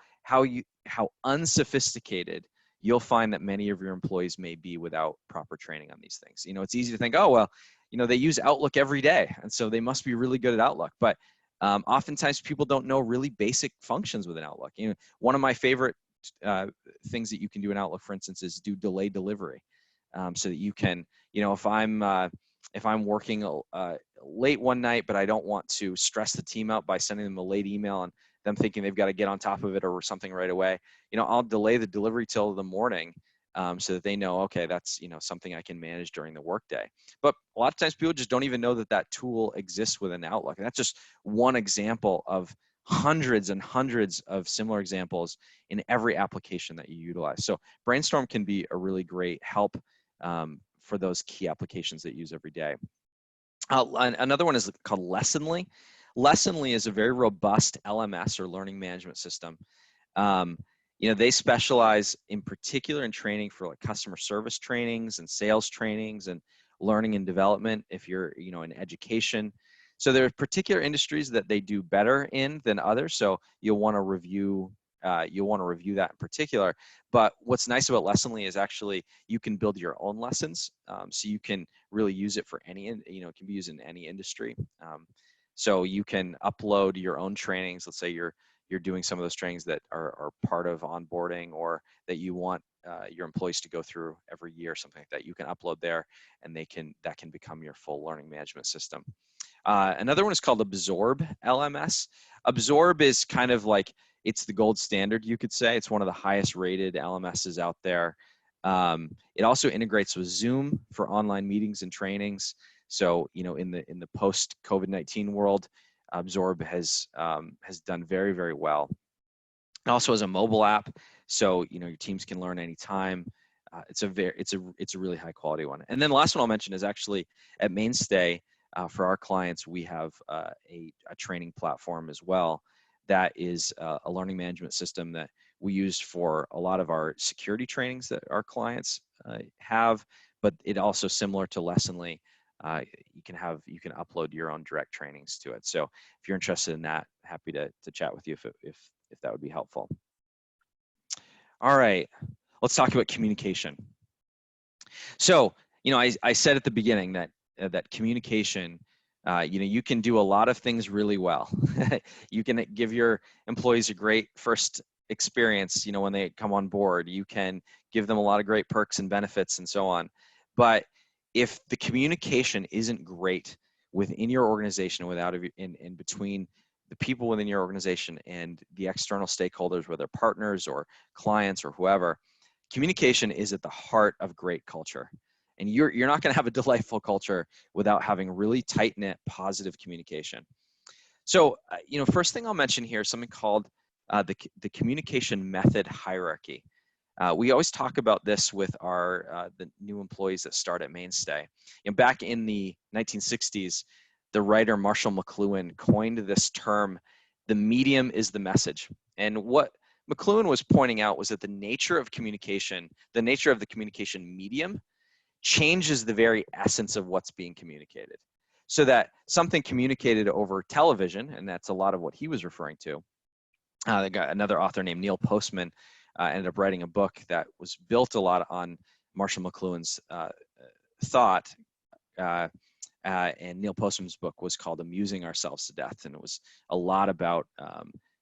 unsophisticated you'll find that many of your employees may be without proper training on these things. It's easy to think, oh, well, they use Outlook every day, and so they must be really good at Outlook. But oftentimes people don't know really basic functions within Outlook. One of my favorite things that you can do in Outlook, for instance, is do delay delivery, so that you can, if I'm working late one night, but I don't want to stress the team out by sending them a late email and them thinking they've got to get on top of it or something right away, I'll delay the delivery till the morning, so that they know, okay, that's something I can manage during the workday. But a lot of times people just don't even know that that tool exists within Outlook. And that's just one example of hundreds and hundreds of similar examples in every application that you utilize. So Brainstorm can be a really great help for those key applications that you use every day. Another one is called Lessonly. Lessonly is a very robust LMS, or learning management system. They specialize in particular in training for like customer service trainings and sales trainings and learning and development if you're in education. So there are particular industries that they do better in than others. So you'll want to review that in particular. But what's nice about Lessonly is actually you can build your own lessons. So you can really use it for any, it can be used in any industry. So you can upload your own trainings. Let's say you're doing some of those trainings that are part of onboarding, or that you want your employees to go through every year, something like that. You can upload there, and that can become your full learning management system. Another one is called Absorb LMS. Absorb is kind of like, it's the gold standard, you could say. It's one of the highest rated LMSs out there. It also integrates with Zoom for online meetings and trainings. So, in the post COVID-19 world, Absorb has done very, very well. It also has a mobile app, so your teams can learn anytime. It's a really high quality one. And then the last one I'll mention is actually at Mainstay. For our clients, we have a training platform as well that is a learning management system that we use for a lot of our security trainings that our clients have, but it also, similar to Lessonly, you can upload your own direct trainings to it. So if you're interested in that, happy to chat with you if that would be helpful. All right, let's talk about communication. So, I said at the beginning that communication, you can do a lot of things really well. You can give your employees a great first experience, when they come on board. You can give them a lot of great perks and benefits and so on. But if the communication isn't great within your organization, in between the people within your organization and the external stakeholders, whether partners or clients or whoever, communication is at the heart of great culture. And you're not going to have a delightful culture without having really tight-knit, positive communication. So, first thing I'll mention here is something called the communication method hierarchy. We always talk about this with the new employees that start at Mainstay. Back in the 1960s, the writer Marshall McLuhan coined this term, "the medium is the message." And what McLuhan was pointing out was that the nature of communication, the nature of the communication medium, changes the very essence of what's being communicated. So that something communicated over television, and that's a lot of what he was referring to. They got another author named Neil Postman ended up writing a book that was built a lot on Marshall McLuhan's thought. And Neil Postman's book was called Amusing Ourselves to Death. And it was a lot about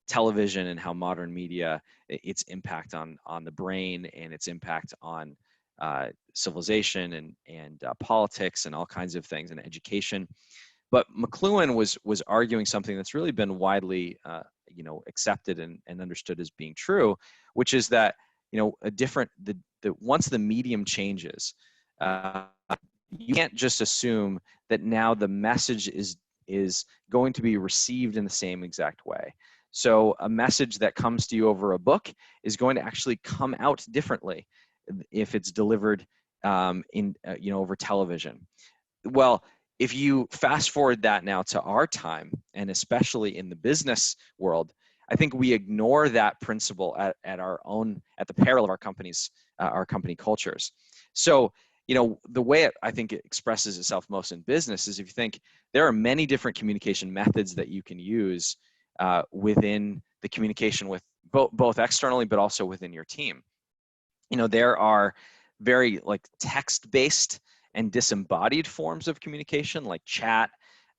television and how modern media, its impact on the brain and its impact on civilization and politics and all kinds of things, and education. But McLuhan was arguing something that's really been widely accepted and understood as being true, which is that once the medium changes, you can't just assume that now the message is going to be received in the same exact way. So a message that comes to you over a book is going to actually come out differently if it's delivered over television. Well, if you fast forward that now to our time, and especially in the business world, I think we ignore that principle at the peril of our company cultures. So, the way I think it expresses itself most in business is if you think there are many different communication methods that you can use within the communication with both externally, but also within your team. There are very text-based and disembodied forms of communication like chat,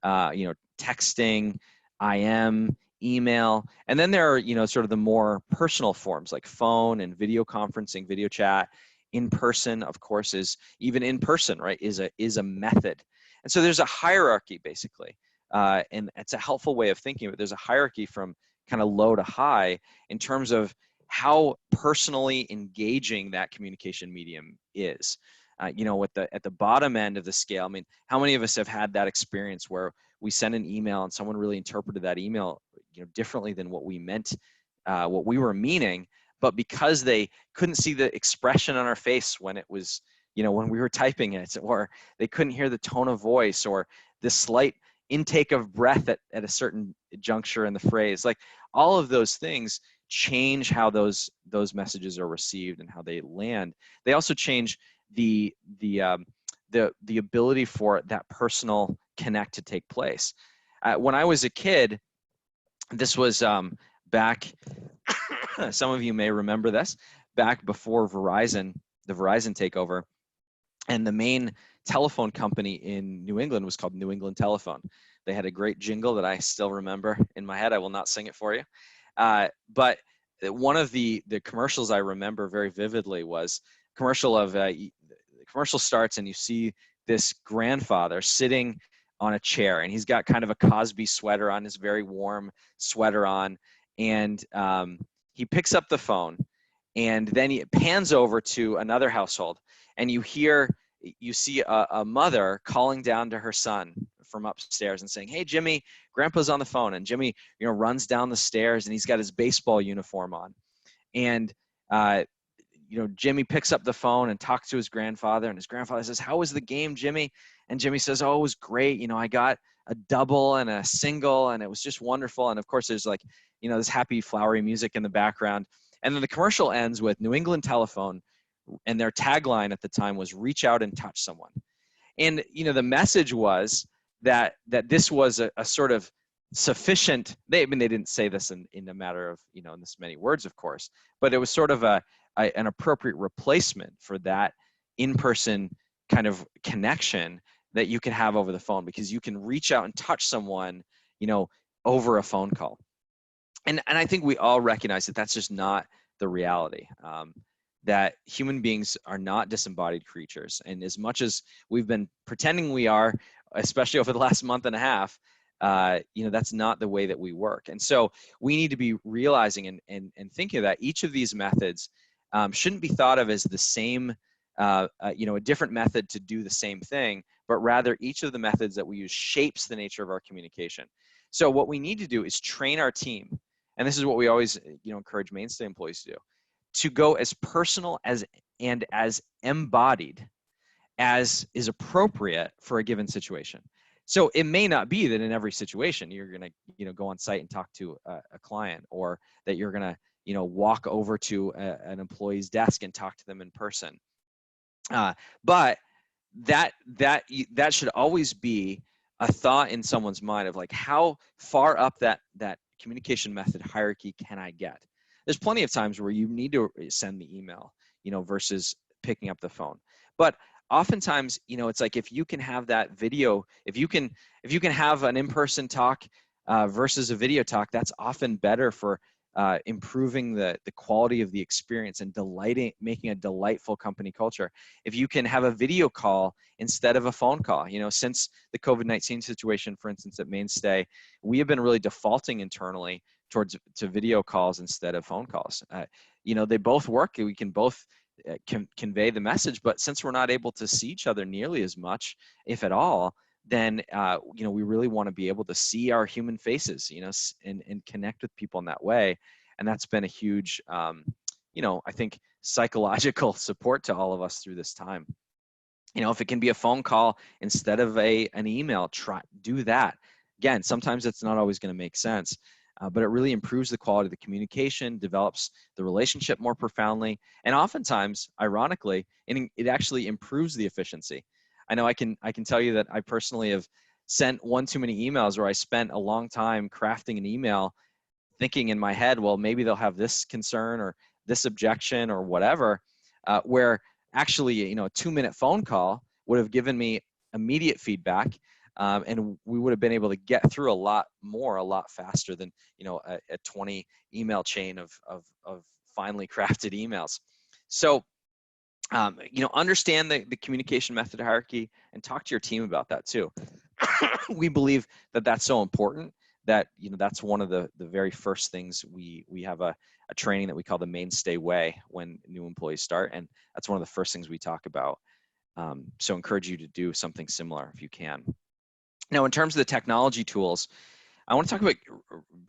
texting, IM, email. And then there are, sort of the more personal forms like phone and video conferencing, video chat. In person, of course, even in person, right, is a method. And so there's a hierarchy basically. And it's a helpful way of thinking of it. There's a hierarchy from kind of low to high in terms of how personally engaging that communication medium is. At the bottom end of the scale, I mean, how many of us have had that experience where we send an email and someone really interpreted that email, differently than what we meant, what we were meaning, but because they couldn't see the expression on our face when it was, when we were typing it, or they couldn't hear the tone of voice or the slight intake of breath at a certain juncture in the phrase, like all of those things change how those messages are received and how they land. They also change the ability for that personal connect to take place. When I was a kid, this was back, some of you may remember this, back before the Verizon takeover, and the main telephone company in New England was called New England Telephone. They had a great jingle that I still remember in my head. I will not sing it for you. But one of the commercials I remember very vividly was commercial of the commercial starts and you see this grandfather sitting on a chair, and he's got kind of a Cosby sweater on, his very warm sweater on, and he picks up the phone, and then he pans over to another household, and you see a mother calling down to her son from upstairs and saying, "Hey, Jimmy, Grandpa's on the phone." And Jimmy, runs down the stairs, and he's got his baseball uniform on. And Jimmy picks up the phone and talks to his grandfather, and his grandfather says, "How was the game, Jimmy?" And Jimmy says, "Oh, it was great. I got a double and a single, and it was just wonderful." And of course, there's this happy, flowery music in the background. And then the commercial ends with New England Telephone, and their tagline at the time was "Reach out and touch someone." And the message was that this was a sort of sufficient. They didn't say this in a matter of in this many words, of course, but it was sort of an appropriate replacement for that in-person kind of connection that you can have over the phone, because you can reach out and touch someone, over a phone call. And I think we all recognize that that's just not the reality. That human beings are not disembodied creatures. And as much as we've been pretending we are, especially over the last month and a half, that's not the way that we work. And so we need to be realizing and thinking that each of these methods shouldn't be thought of as the same, a different method to do the same thing, but rather each of the methods that we use shapes the nature of our communication. So what we need to do is train our team. And this is what we always, encourage Mainstay employees to do, to go as personal and as embodied as is appropriate for a given situation. So it may not be that in every situation you're going to, go on site and talk to a client, or that you're going to, walk over to an employee's desk and talk to them in person. But that should always be a thought in someone's mind of like, how far up that communication method hierarchy can I get? There's plenty of times where you need to send the email, versus picking up the phone. But oftentimes, it's like, if you can have that video, if you can have an in-person talk versus a video talk, that's often better for improving the quality of the experience and making a delightful company culture. If you can have a video call instead of a phone call, since the COVID-19 situation, for instance, at Mainstay, we have been really defaulting internally to video calls instead of phone calls. They both work. We can both convey the message, but since we're not able to see each other nearly as much, if at all, then we really want to be able to see our human faces, and connect with people in that way. And that's been a huge, I think, psychological support to all of us through this time. If it can be a phone call instead of an email, do that. Again, sometimes it's not always going to make sense, but it really improves the quality of the communication, develops the relationship more profoundly, and oftentimes, ironically, it actually improves the efficiency. I know I can tell you that I personally have sent one too many emails where I spent a long time crafting an email thinking in my head, well, maybe they'll have this concern or this objection or whatever, where actually, a 2-minute phone call would have given me immediate feedback, and we would have been able to get through a lot faster than, a 20 email chain of finely crafted emails. So, understand the communication method hierarchy and talk to your team about that too. We believe that that's so important that, that's one of the very first things we have a training that we call the Mainstay way when new employees start. And that's one of the first things we talk about. So encourage you to do something similar if you can. Now, in terms of the technology tools, I want to talk about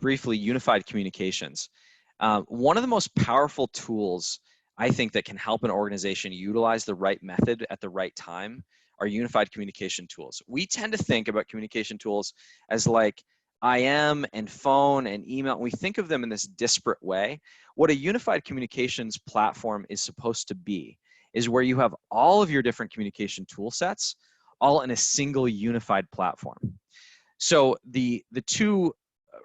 briefly unified communications. One of the most powerful tools I think that can help an organization utilize the right method at the right time are unified communication tools. We tend to think about communication tools as like IM and phone and email. We think of them in this disparate way. What a unified communications platform is supposed to be is where you have all of your different communication tool sets all in a single unified platform. So the two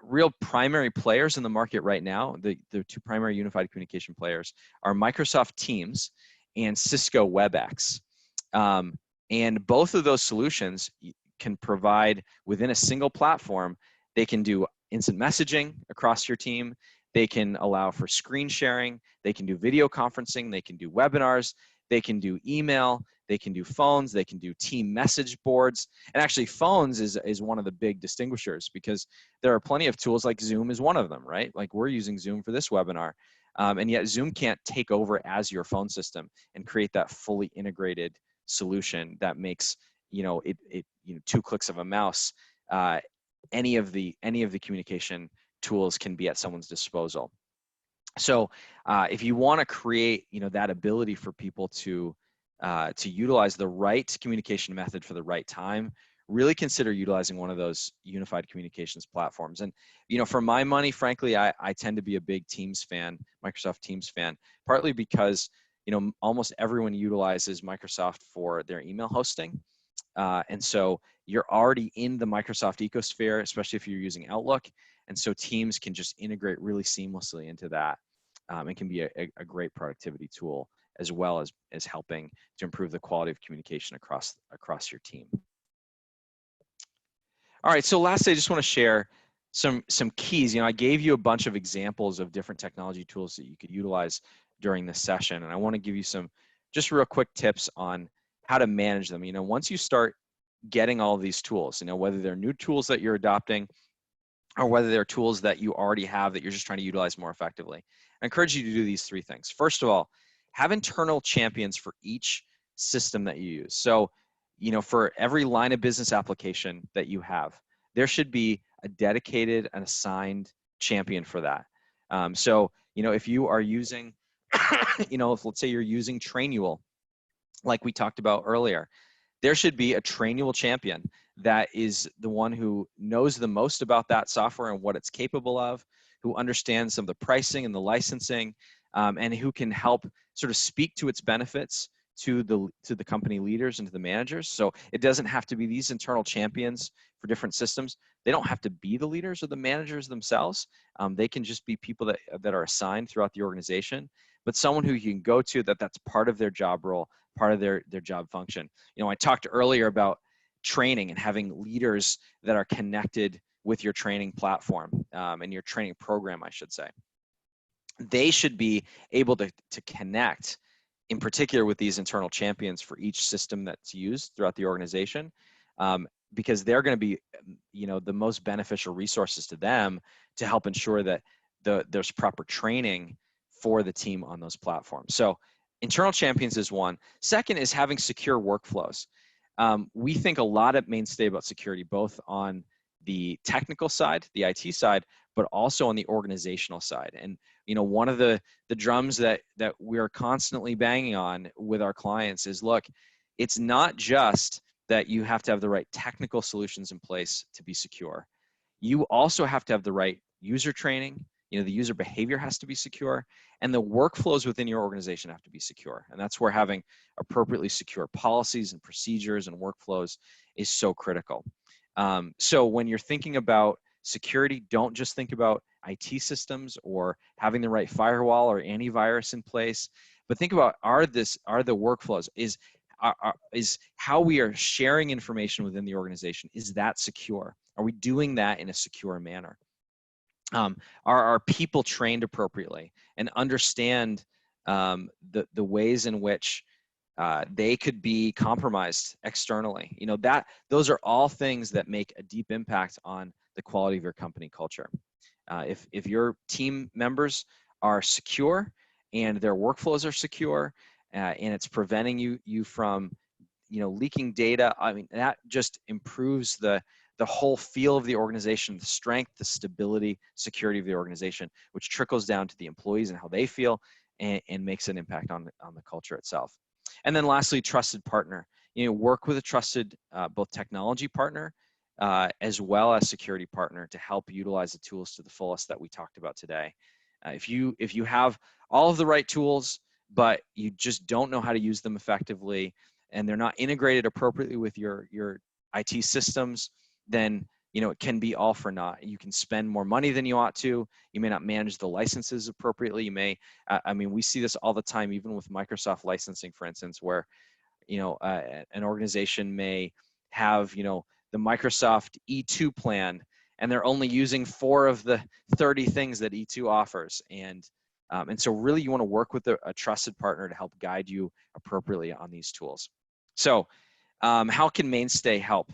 real primary players in the market right now, the two primary unified communication players are Microsoft Teams and Cisco WebEx. And both of those solutions can provide within a single platform. They can do instant messaging across your team. They can allow for screen sharing. They can do video conferencing. They can do webinars. They can do email. They can do phones. They can do team message boards. And actually, phones is one of the big distinguishers because there are plenty of tools, like Zoom is one of them, right? Like we're using Zoom for this webinar. And yet Zoom can't take over as your phone system and create that fully integrated solution that makes, it 2 clicks of a mouse. Any of the communication tools can be at someone's disposal. So if you want to create, that ability for people to utilize the right communication method for the right time, really consider utilizing one of those unified communications platforms. And, for my money, frankly, I tend to be a big Teams fan, Microsoft Teams fan, partly because, almost everyone utilizes Microsoft for their email hosting. And so you're already in the Microsoft ecosphere, especially if you're using Outlook. And so Teams can just integrate really seamlessly into that. And can be a great productivity tool, as well as helping to improve the quality of communication across your team. All right, so lastly, I just want to share some keys. I gave you a bunch of examples of different technology tools that you could utilize during this session, and I want to give you some just real quick tips on how to manage them. Once you start getting all of these tools, whether they're new tools that you're adopting or whether they're tools that you already have that you're just trying to utilize more effectively, I encourage you to do these 3 things. First of all, have internal champions for each system that you use. So, for every line of business application that you have, there should be a dedicated and assigned champion for that. So, if you are using, if let's say you're using Trainual, like we talked about earlier, there should be a Trainual champion that is the one who knows the most about that software and what it's capable of, who understand some of the pricing and the licensing, and who can help sort of speak to its benefits to the company leaders and to the managers. So it doesn't have to be these internal champions for different systems. They don't have to be the leaders or the managers themselves. They can just be people that are assigned throughout the organization, but someone who you can go to that's part of their job role, part of their job function. You know, I talked earlier about training and having leaders that are connected with your training platform, and your training program, I should say. They should be able to connect in particular with these internal champions for each system that's used throughout the organization, because they're going to be, you know, the most beneficial resources to them to help ensure that there's proper training for the team on those platforms. So internal champions is one. Second is having secure workflows. We think a lot at Mainstay about security, both on the technical side, the IT side, but also on the organizational side. And you know, one of the drums that we're constantly banging on with our clients is, look, it's not just that you have to have the right technical solutions in place to be secure. You also have to have the right user training. You know, the user behavior has to be secure, and the workflows within your organization have to be secure. And that's where having appropriately secure policies and procedures and workflows is so critical. So when you're thinking about security, don't just think about IT systems or having the right firewall or antivirus in place, but think about, are the workflows, is how we are sharing information within the organization, is that secure? Are we doing that in a secure manner? Are our people trained appropriately and understand the ways in which they could be compromised externally? You know, those are all things that make a deep impact on the quality of your company culture. If your team members are secure and their workflows are secure, and it's preventing you from, you know, leaking data, I mean, that just improves the whole feel of the organization, the strength, the stability, security of the organization, which trickles down to the employees and how they feel, and makes an impact on the culture itself. And then lastly, trusted partner. You know, work with a trusted both technology partner as well as security partner to help utilize the tools to the fullest that we talked about today. If you have all of the right tools, but you just don't know how to use them effectively, and they're not integrated appropriately with your IT systems, then, you know, it can be all for naught. You can spend more money than you ought to. You may not manage the licenses appropriately. You may, I mean, we see this all the time, even with Microsoft licensing, for instance, where, you know, an organization may have, you know, the Microsoft E2 plan, and they're only using 4 of the 30 things that E2 offers. And so really you want to work with a trusted partner to help guide you appropriately on these tools. So how can Mainstay help?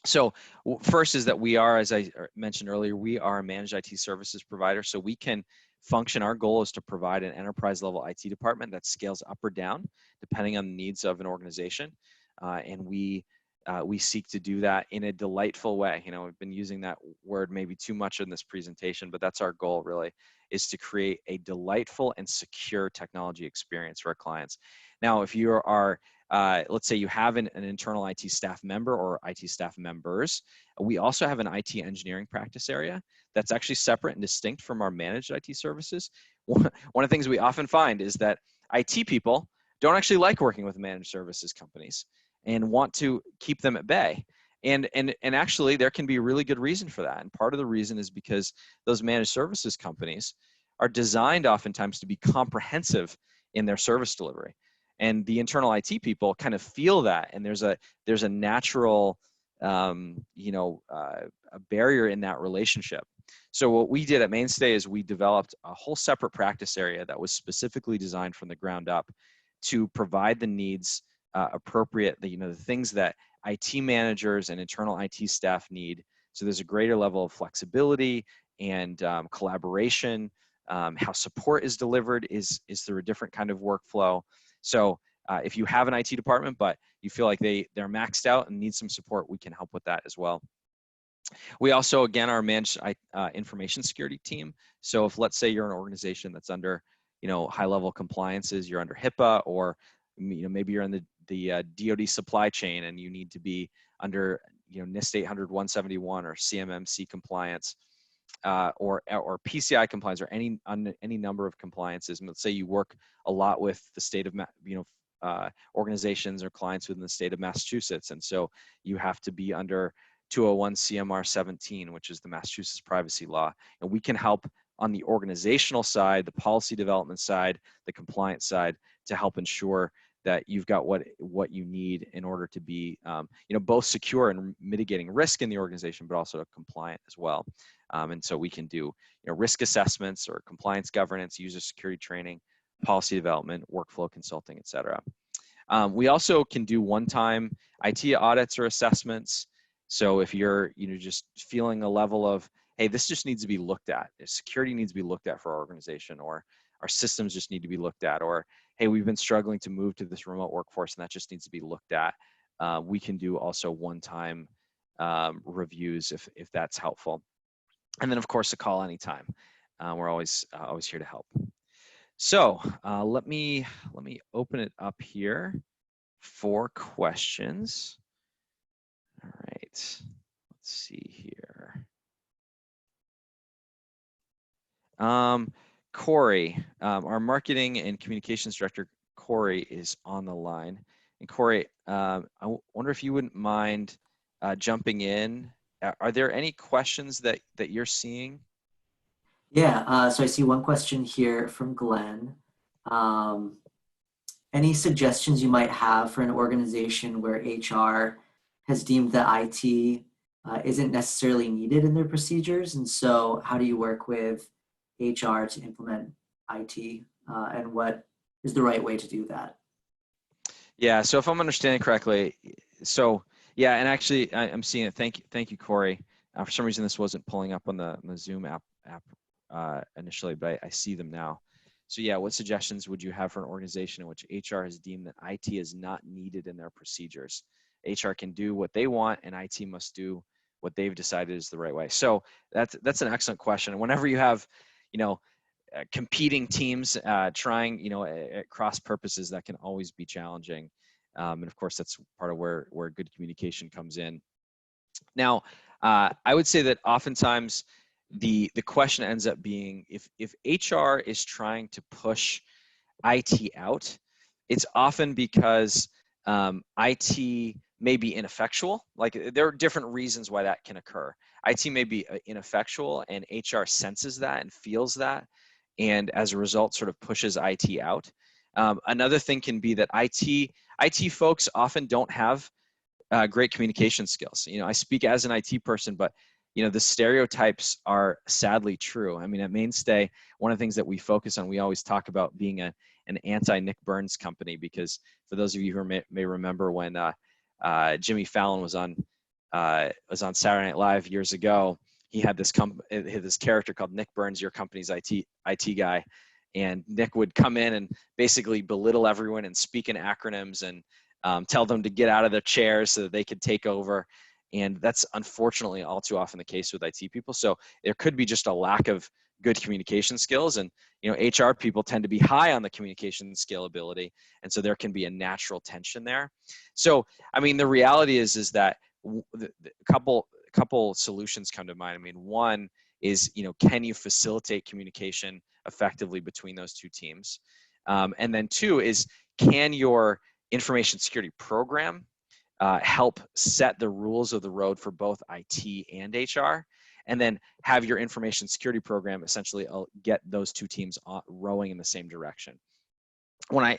So first is that we are, as I mentioned earlier, we are a managed IT services provider. So we can function, our goal is to provide an enterprise level IT department that scales up or down depending on the needs of an organization. And we seek to do that in a delightful way. You know, we've been using that word maybe too much in this presentation, but that's our goal really, is to create a delightful and secure technology experience for our clients. Now, if you are, let's say you have an internal IT staff member or IT staff members, we also have an IT engineering practice area that's actually separate and distinct from our managed IT services. One of the things we often find is that IT people don't actually like working with managed services companies and want to keep them at bay. And actually there can be a really good reason for that. And part of the reason is because those managed services companies are designed oftentimes to be comprehensive in their service delivery. And the internal IT people kind of feel that, and there's a natural a barrier in that relationship. So what we did at Mainstay is we developed a whole separate practice area that was specifically designed from the ground up to provide the needs appropriate, the things that IT managers and internal IT staff need. So there's a greater level of flexibility and collaboration. How support is delivered is through a different kind of workflow. So if you have an IT department, but you feel like they're maxed out and need some support, we can help with that as well. We also, again, are a managed information security team. So if, let's say, you're an organization that's under, high-level compliances, you're under HIPAA, or maybe you're in the DoD supply chain and you need to be under NIST 800-171 or CMMC compliance. or PCI compliance or any number of compliances. Let's say you work a lot with the state of, organizations or clients within the state of Massachusetts, and so you have to be under 201 CMR 17, which is the Massachusetts privacy law. And we can help on the organizational side, the policy development side, the compliance side, to help ensure that you've got what you need in order to be, both secure and mitigating risk in the organization, but also compliant as well. And so we can do, risk assessments or compliance governance, user security training, policy development, workflow consulting, et cetera. We also can do one-time IT audits or assessments. So if you're, just feeling a level of, hey, this just needs to be looked at. Security needs to be looked at for our organization, or our systems just need to be looked at, or hey, we've been struggling to move to this remote workforce and that just needs to be looked at. We can do also one-time reviews if that's helpful. And then of course, a call anytime. We're always here to help. So let me open it up here for questions. All right, let's see here. Corey, our marketing and communications director, Corey, is on the line. And Corey, I wonder if you wouldn't mind jumping in. Are there any questions that you're seeing? Yeah, so I see one question here from Glenn. Any suggestions you might have for an organization where HR has deemed that IT isn't necessarily needed in their procedures? And so how do you work with HR to implement IT and what is the right way to do that? Yeah, so if I'm understanding correctly, so yeah, and actually I'm seeing it. Thank you, Corey. For some reason, this wasn't pulling up on the Zoom app initially, but I see them now. So yeah, what suggestions would you have for an organization in which HR has deemed that IT is not needed in their procedures? HR can do what they want, and IT must do what they've decided is the right way. So that's an excellent question. Whenever you have, competing teams trying, at cross purposes, that can always be challenging. And of course, that's part of where good communication comes in. Now, I would say that oftentimes the question ends up being if HR is trying to push IT out, it's often because IT may be ineffectual. Like there are different reasons why that can occur. IT may be ineffectual and HR senses that and feels that, and as a result sort of pushes IT out. Another thing can be that IT folks often don't have great communication skills. I speak as an IT person, but the stereotypes are sadly true. I mean, at Mainstay, one of the things that we focus on, we always talk about being an anti-Nick Burns company, because for those of you who may remember when Jimmy Fallon was on Saturday Night Live years ago, he had this character called Nick Burns, your company's IT guy, and Nick would come in and basically belittle everyone and speak in acronyms and tell them to get out of their chairs so that they could take over. And that's unfortunately all too often the case with IT people. So there could be just a lack of good communication skills, and HR people tend to be high on the communication skill ability, and so there can be a natural tension there. So I mean, the reality is that a couple solutions come to mind. I mean, one is can you facilitate communication effectively between those two teams, and then two is, can your information security program help set the rules of the road for both IT and HR, and then have your information security program essentially get those two teams rowing in the same direction. When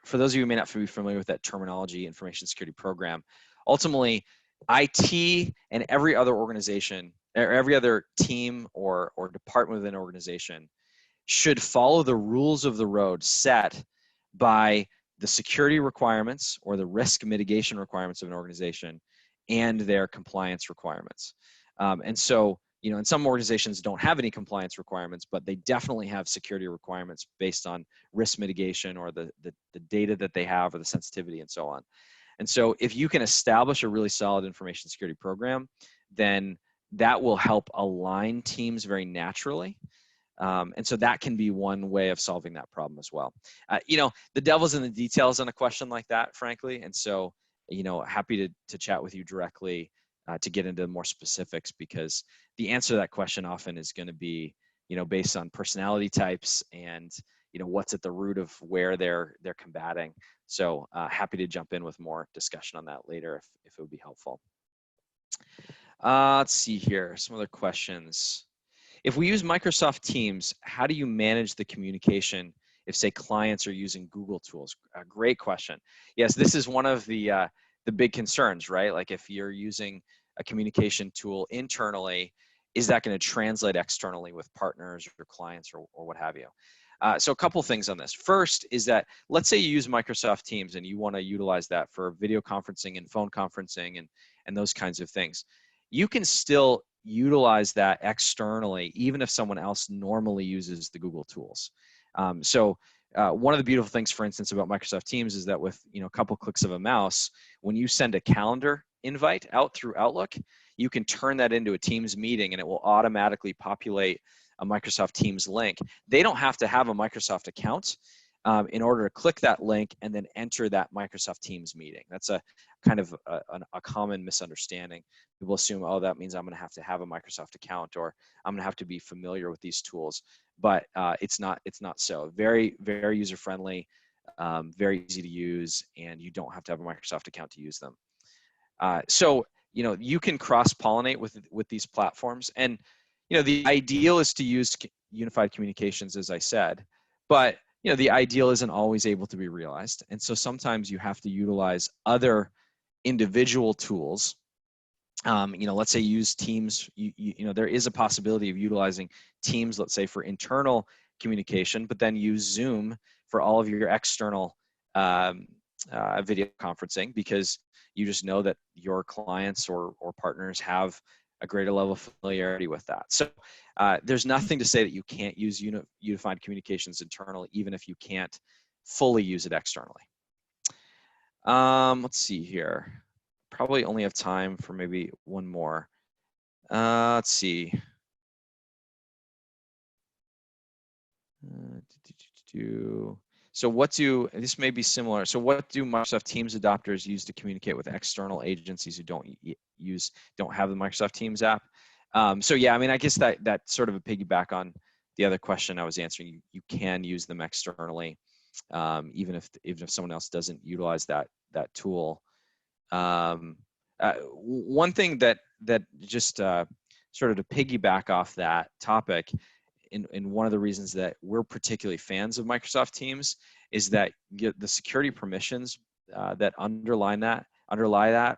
for those of you who may not be familiar with that terminology, information security program, ultimately IT and every other organization, or every other team or department within an organization should follow the rules of the road set by the security requirements or the risk mitigation requirements of an organization and their compliance requirements. And so, and some organizations don't have any compliance requirements, but they definitely have security requirements based on risk mitigation or the data that they have or the sensitivity and so on. And so if you can establish a really solid information security program, then that will help align teams very naturally. And so that can be one way of solving that problem as well. The devil's in the details on a question like that, frankly. And so, happy to chat with you directly to get into more specifics, because the answer to that question often is going to be, based on personality types and, what's at the root of where they're combating. So happy to jump in with more discussion on that later if it would be helpful. Let's see here, some other questions. If we use Microsoft Teams, how do you manage the communication if, say, clients are using Google tools? Great question. Yes, this is one of the big concerns, right? Like if you're using a communication tool internally, is that going to translate externally with partners or clients or what have you? So a couple things on this. First is that, let's say you use Microsoft Teams and you want to utilize that for video conferencing and phone conferencing and those kinds of things. You can still utilize that externally, even if someone else normally uses the Google tools. One of the beautiful things, for instance, about Microsoft Teams is that with a couple clicks of a mouse, when you send a calendar invite out through Outlook, you can turn that into a Teams meeting and it will automatically populate a Microsoft Teams link. They don't have to have a Microsoft account in order to click that link and then enter that Microsoft Teams meeting. That's a kind of a common misunderstanding. People assume, oh, that means I'm going to have a Microsoft account, or I'm going to have to be familiar with these tools. But it's not so. Very, very user friendly, very easy to use, and you don't have to have a Microsoft account to use them. You can cross-pollinate with these platforms, and the ideal is to use unified communications, as I said, but the ideal isn't always able to be realized, and so sometimes you have to utilize other individual tools. Let's say use Teams. There is a possibility of utilizing Teams, let's say, for internal communication, but then use Zoom for all of your external video conferencing, because you just know that your clients or partners have a greater level of familiarity with that. So there's nothing to say that you can't use unified communications internally, even if you can't fully use it externally. Let's see here. Probably only have time for maybe one more. Let's see. So this may be similar. So what do Microsoft Teams adopters use to communicate with external agencies who don't have the Microsoft Teams app? Yeah, I mean, I guess that sort of a piggyback on the other question I was answering. You can use them externally, even if someone else doesn't utilize that tool. One thing that just sort of to piggyback off that topic, and one of the reasons that we're particularly fans of Microsoft Teams is that the security permissions that underlie that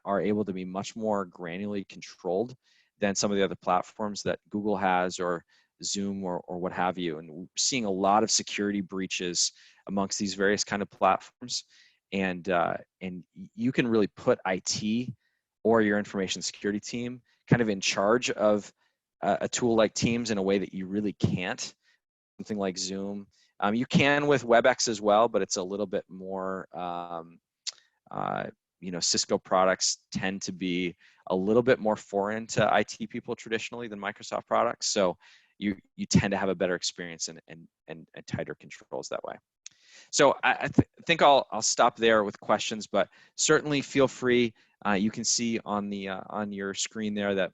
are able to be much more granularly controlled than some of the other platforms that Google has, or Zoom, or what have you. And we're seeing a lot of security breaches amongst these various kind of platforms. And you can really put IT or your information security team kind of in charge of a tool like Teams in a way that you really can't. Something like Zoom. You can with WebEx as well, but it's a little bit more, Cisco products tend to be a little bit more foreign to IT people traditionally than Microsoft products. So you tend to have a better experience and tighter controls that way. So I think I'll stop there with questions, but certainly feel free. You can see on your screen there that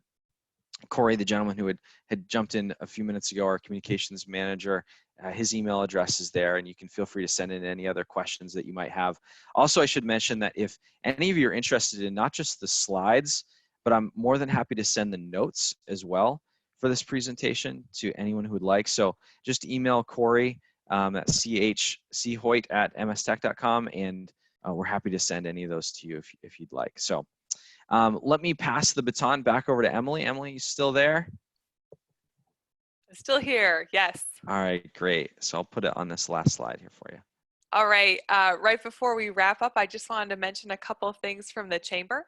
Corey, the gentleman who had jumped in a few minutes ago, our communications manager, his email address is there, and you can feel free to send in any other questions that you might have. Also, I should mention that if any of you are interested in not just the slides, but I'm more than happy to send the notes as well for this presentation to anyone who would like. So just email Corey at choit@mstech.com, and we're happy to send any of those to you if you'd like. So let me pass the baton back over to Emily. Emily, you still there? Still here, yes. All right, great. So I'll put it on this last slide here for you. All right, right before we wrap up, I just wanted to mention a couple of things from the Chamber.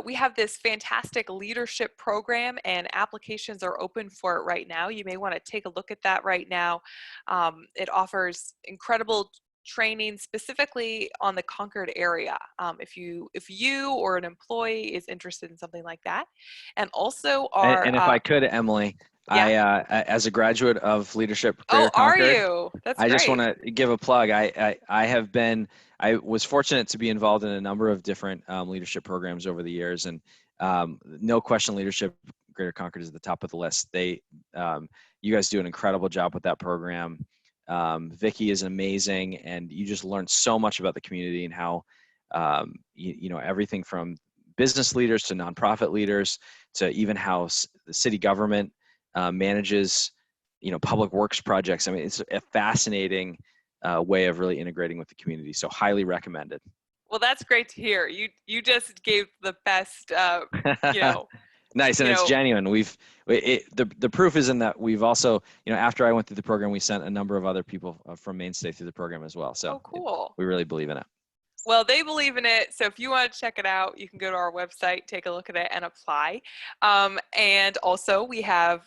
We have this fantastic leadership program, and applications are open for it right now. You may want to take a look at that right now. It offers incredible training specifically on the Concord area, if you or an employee is interested in something like that. And also and if I could, Emily, yeah. As a graduate of Leadership Greater Concord, are you? That's I great. just want to give a plug. I was fortunate to be involved in a number of different leadership programs over the years, and no question, leadership, Greater Concord is at the top of the list. You guys do an incredible job with that program. Vicky is amazing, and you just learn so much about the community and how, everything from business leaders to nonprofit leaders to even how the city government manages, public works projects. I mean, it's a fascinating way of really integrating with the community. So highly recommended. Well, that's great to hear. You just gave the best, Nice, and it's genuine. The proof is in that we've also, after I went through the program, we sent a number of other people from Mainstay through the program as well. So cool. We really believe in it. Well, they believe in it. So if you want to check it out, you can go to our website, take a look at it, and apply. And also, we have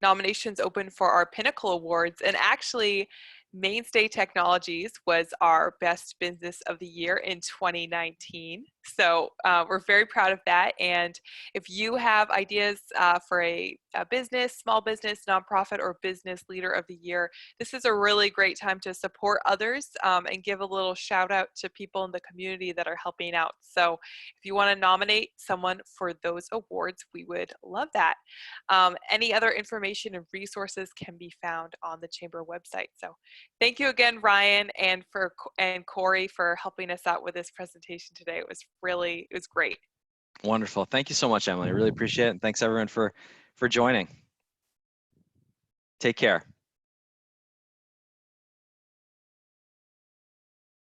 nominations open for our Pinnacle Awards. And actually, Mainstay Technologies was our best business of the year in 2019. So we're very proud of that. And if you have ideas for a business, small business, nonprofit, or business leader of the year, this is a really great time to support others and give a little shout out to people in the community that are helping out. So if you want to nominate someone for those awards, we would love that. Any other information and resources can be found on the Chamber website. So thank you again, Ryan, and Corey for helping us out with this presentation today. It was great. Wonderful. Thank you so much, Emily. I really appreciate it. And thanks everyone for joining. Take care.